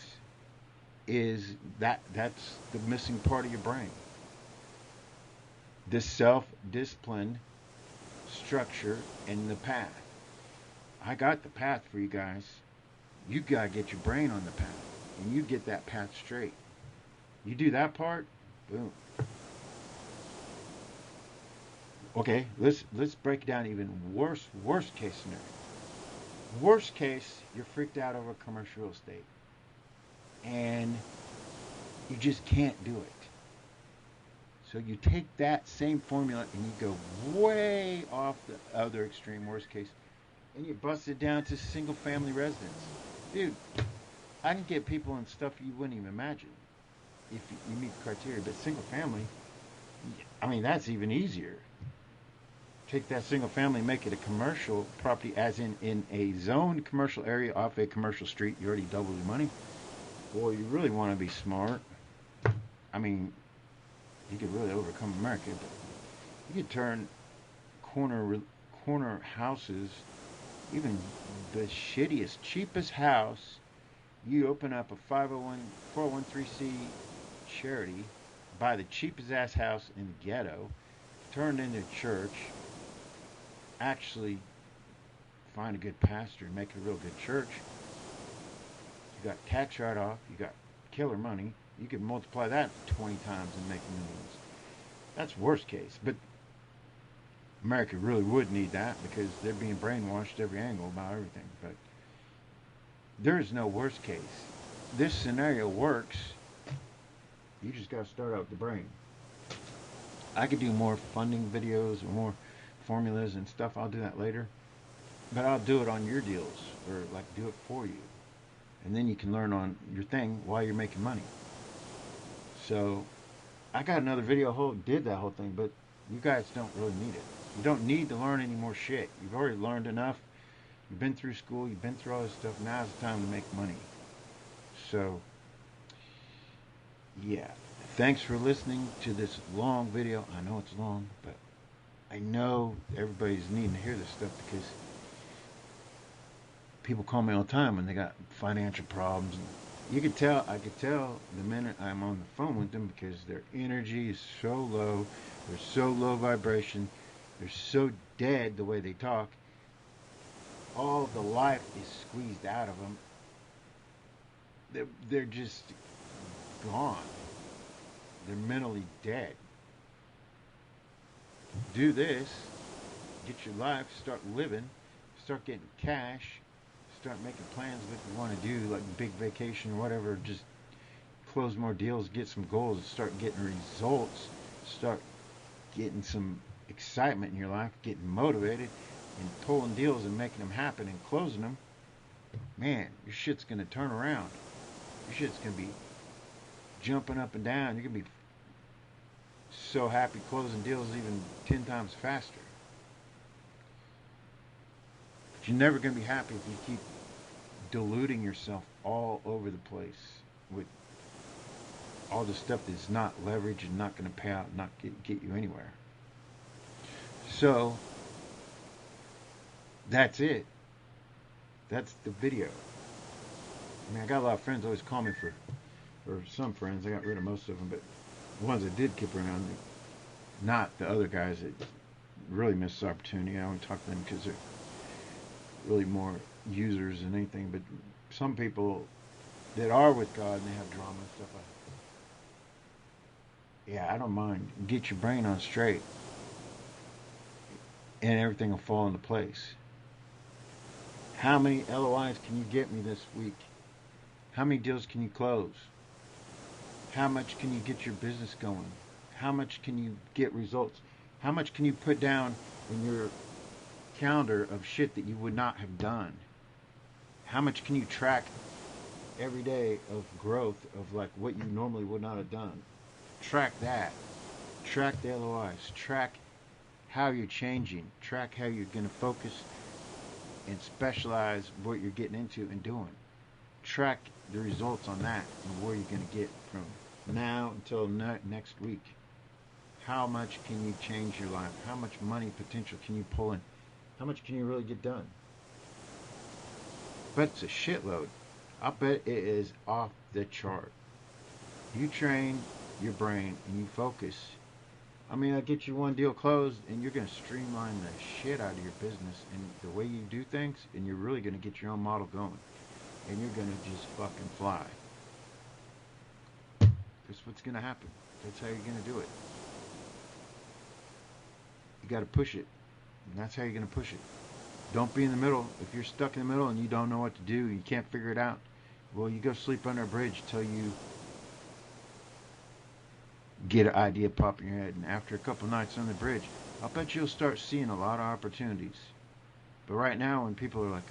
that's the missing part of your brain. This self-disciplined structure and the path. I got the path for you guys. You gotta get your brain on the path, and you get that path straight. You do that part, boom. Okay, let's break it down even worse case scenario. Worst case, you're freaked out over commercial real estate, and you just can't do it. So you take that same formula and you go way off the other extreme, worst case, and you bust it down to single family residence. Dude, I can get people and stuff you wouldn't even imagine if you meet the criteria, but single family, that's even easier. take that single family and make it a commercial property, as in a zoned commercial area off a commercial street. You already doubled your money. Well, you really want to be smart. I mean, you could really overcome America, but you could turn corner houses, even the shittiest, cheapest house. You open up a 401(c) charity, buy the cheapest ass house in the ghetto, turn it into a church, actually find a good pastor and make it a real good church. You got tax write-off, you got killer money. You could multiply that 20 times and make millions. That's worst case, but America really would need that because they're being brainwashed every angle about everything. But there is no worst case. This scenario works. You just got to start out the brain. I could do more funding videos or more formulas and stuff. I'll do that later. But I'll do it on your deals, or like do it for you. And then you can learn on your thing while you're making money. So I got another video did that whole thing, but you guys don't really need it. You don't need to learn any more shit. You've already learned enough. You've been through school. You've been through all this stuff. Now's the time to make money. So, yeah. Thanks for listening to this long video. I know it's long, but I know everybody's needing to hear this stuff because people call me all the time when they got financial problems. I could tell the minute I'm on the phone with them because their energy is so low. They're so low vibration. They're so dead the way they talk. All the life is squeezed out of them. They're just gone. They're mentally dead. Do this. Get your life. Start living. Start getting cash. Start making plans of what you want to do, like big vacation or whatever. Just close more deals. Get some goals. Start getting results. Start getting some excitement in your life. Getting motivated. And pulling deals and making them happen and closing them. Man, your shit's going to turn around. Your shit's going to be jumping up and down. You're going to be so happy closing deals even 10 times faster. But you're never going to be happy if you keep diluting yourself all over the place with all the stuff that's not leverage and not going to pay out and not get you anywhere. So that's it. That's the video. I mean, I got a lot of friends always call me for some friends. I got rid of most of them, but the ones that did keep around, not the other guys that really missed this opportunity. I don't talk to them because they're really more users than anything. But some people that are with God and they have drama and stuff like that. Yeah, I don't mind. Get your brain on straight, and everything will fall into place. How many LOIs can you get me this week? How many deals can you close? How much can you get your business going? How much can you get results? How much can you put down in your calendar of shit that you would not have done? How much can you track every day of growth of like what you normally would not have done? Track that. Track the LOIs. Track how you're changing. Track how you're going to focus and specialize what you're getting into and doing. Track the results on that and where you're going to get from now until next week. How much can you change your life? How much money potential can you pull in? How much can you really get done? But it's a shitload. I bet it is off the chart. You train your brain and you focus. I mean, I get you one deal closed and you're going to streamline the shit out of your business and the way you do things, and you're really going to get your own model going. And you're going to just fucking fly. That's what's going to happen. That's how you're going to do it. You got to push it. And that's how you're going to push it. Don't be in the middle. If you're stuck in the middle and you don't know what to do and you can't figure it out, well, you go sleep under a bridge till you get an idea pop in your head. And after a couple nights on the bridge, I'll bet you'll start seeing a lot of opportunities. But right now, when people are like,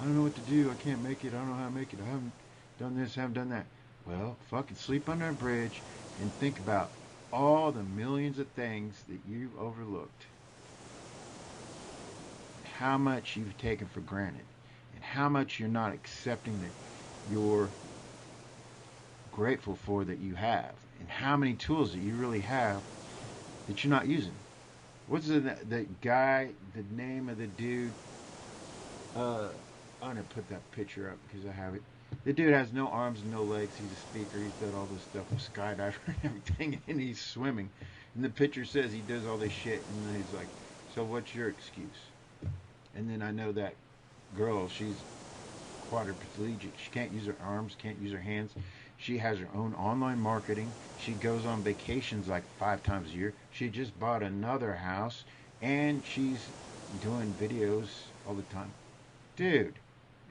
I don't know what to do, I can't make it, I don't know how to make it, I haven't done this, I haven't done that. Well, fucking sleep under a bridge and think about all the millions of things that you've overlooked. how much you've taken for granted and how much you're not accepting that you're grateful for that you have, and how many tools that you really have that you're not using. What's the guy, the name of the dude? I'm gonna put that picture up because I have it. The dude has no arms and no legs. He's a speaker. He's done all this stuff with skydiver and everything, and he's swimming. And the picture says he does all this shit, and then he's like, "So what's your excuse?" And then I know that girl. She's quadriplegic. She can't use her arms, can't use her hands. She has her own online marketing. She goes on vacations like 5 times a year. She just bought another house, and she's doing videos all the time. Dude,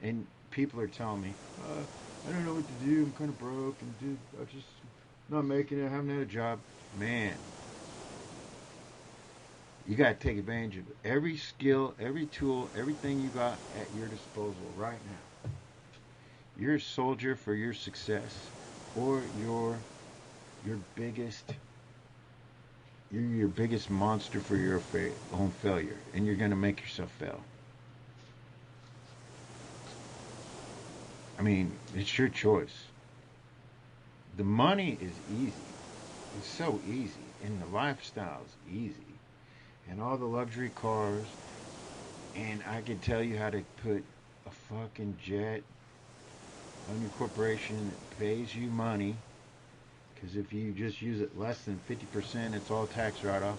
and people are telling me, I don't know what to do. I'm kind of broke, and dude, I'm just not making it. I haven't had a job. Man, you got to take advantage of every skill, every tool, everything you got at your disposal right now. You're a soldier for your success, or you're your biggest monster for your own failure, and you're going to make yourself fail. I mean, it's your choice. The money is easy. It's so easy, and the lifestyle is easy, and all the luxury cars, and I can tell you how to put a fucking jet on your corporation that pays you money, because if you just use it less than 50%, it's all tax write-off,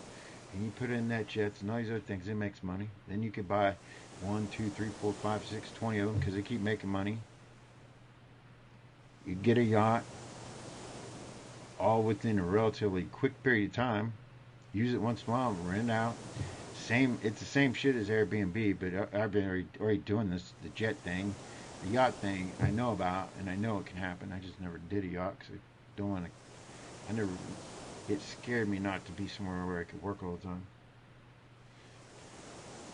and you put it in that jets and all these other things, it makes money. Then you could buy 1, 2, 3, 4, 5, 6, 20 of them, because they keep making money. You get a yacht, all within a relatively quick period of time. Use it once in a while, rent it out. It's the same shit as Airbnb, but I've been already doing this, the jet thing. The yacht thing I know about, and I know it can happen. I just never did a yacht because I don't want to. It scared me not to be somewhere where I could work all the time.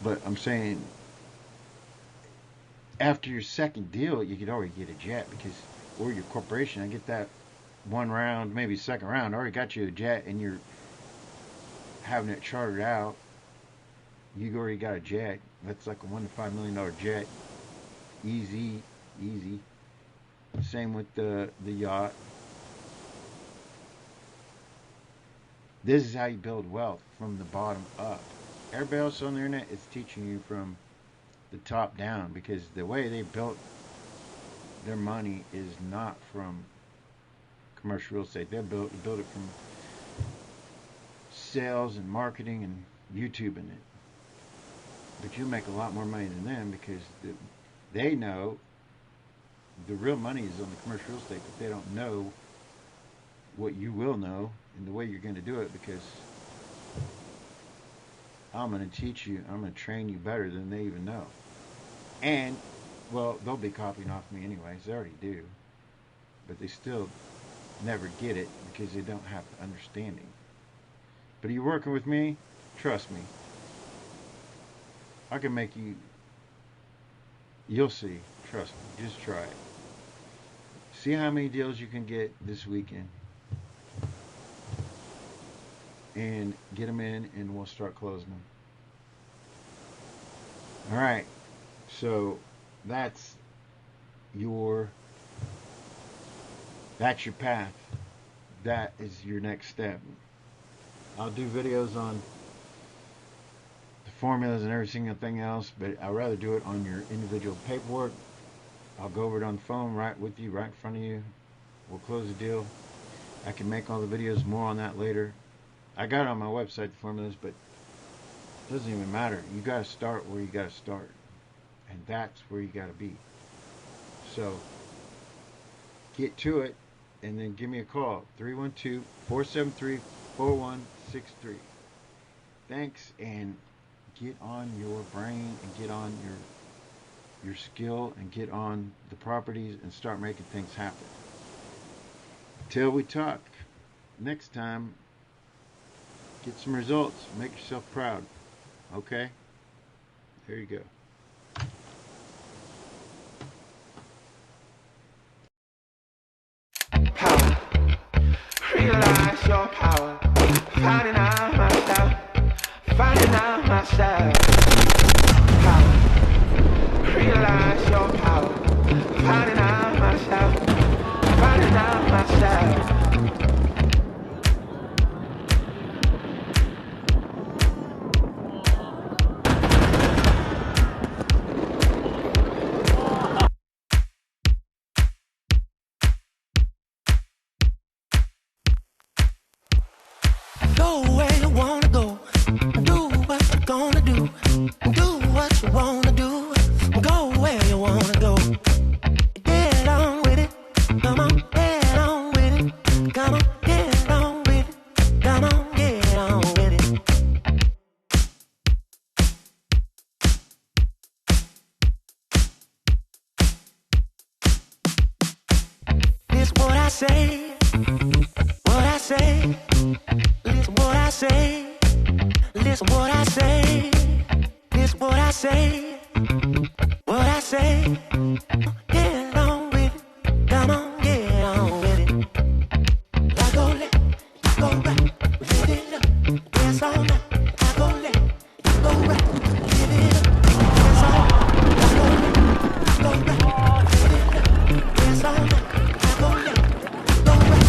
But I'm saying, after your second deal, you could already get a jet, or your corporation. I get that one round, maybe second round, already got you a jet, and you're having it chartered out. You already got a jet. That's like a $1 to $5 million jet. Easy. Same with the yacht. This is how you build wealth, from the bottom up. Everybody else on the internet is teaching you from the top down, because the way they built their money is not from commercial real estate. They build it from sales and marketing and YouTubing it. But you'll make a lot more money than them, because they know the real money is on the commercial real estate, but they don't know what you will know and the way you're going to do it, because I'm going to teach you, I'm going to train you better than they even know. And, well, they'll be copying off me anyways. They already do. But they still never get it because they don't have the understanding. But are you working with me? Trust me. I can make you... You'll see. Trust me. Just try it. See how many deals you can get this weekend. And get them in, and we'll start closing them. Alright. So, that's your path. That is your next step. I'll do videos on the formulas and every single thing else, but I'd rather do it on your individual paperwork. I'll go over it on the phone right with you, right in front of you. We'll close the deal. I can make all the videos, more on that later. I got it on my website, the formulas, but it doesn't even matter. You got to start where you got to start. And that's where you got to be. So, get to it, and then give me a call. 312-473-4163. Thanks, and get on your brain, and get on your skill, and get on the properties, and start making things happen. Till we talk next time, get some results. Make yourself proud. Okay? There you go. Power. Realize your power. Finding out myself. Power. realize your power. Finding out myself. Finding out myself. Go where you wanna go. Do what you're gonna do. Do what you wanna do. Go where you wanna go. Get on with it. Come on, get on with it. Come on, get on with it. Come on, get on with it. It's what I say. What I say. Listen what I say. Listen what I say. Listen what I say. What I say. Get on with it. Come on, get on with it. I go left, you go right. Live it up. Dance all night. I go left, you go right. Live it up. Dance all night. I go left, you go right. Live it up. Dance all night. I go left, you go right.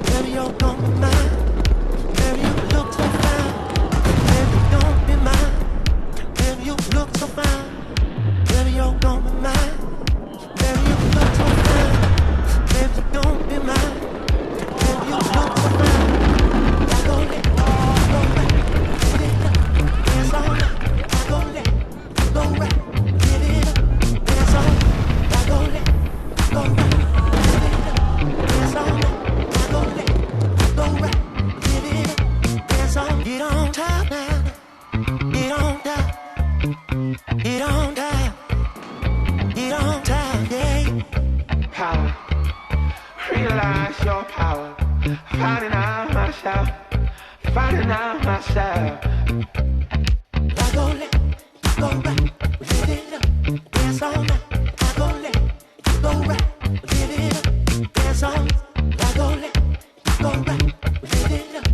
Baby, you're gonna be mine. Baby, you look so fine. Baby, don't be mine. Baby, you look so fine. Baby, you're gonna be mine. Baby, you look so fine. Baby, don't be mine. Baby, you look so fine. I go left, you go right. Live it up. Dance all night. I go left, you go right. Live it up. Dance all night. I go left, you go right. Live it up. Dance all night. I go left, you go right. Live it up. Dance all. Get on top now. Get on top. Get on top. Get on top, yeah. Power. Realize your power. Finding out myself. Finding out myself. I go left, you go right. Live it up. Dance all night. I go left, you go right. Live it up. Dance all night. I go left, you go right. Live it up.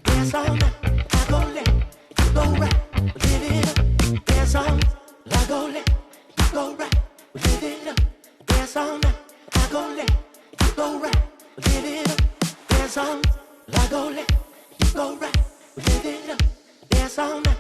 Dance all night. I go left, you go right. Live it up. Dance all night. I go left, you go right. Live it up. Dance all night. I go left, you go right. Live it up. Dance all night. I go left, you go right. Live it up. Dance all night.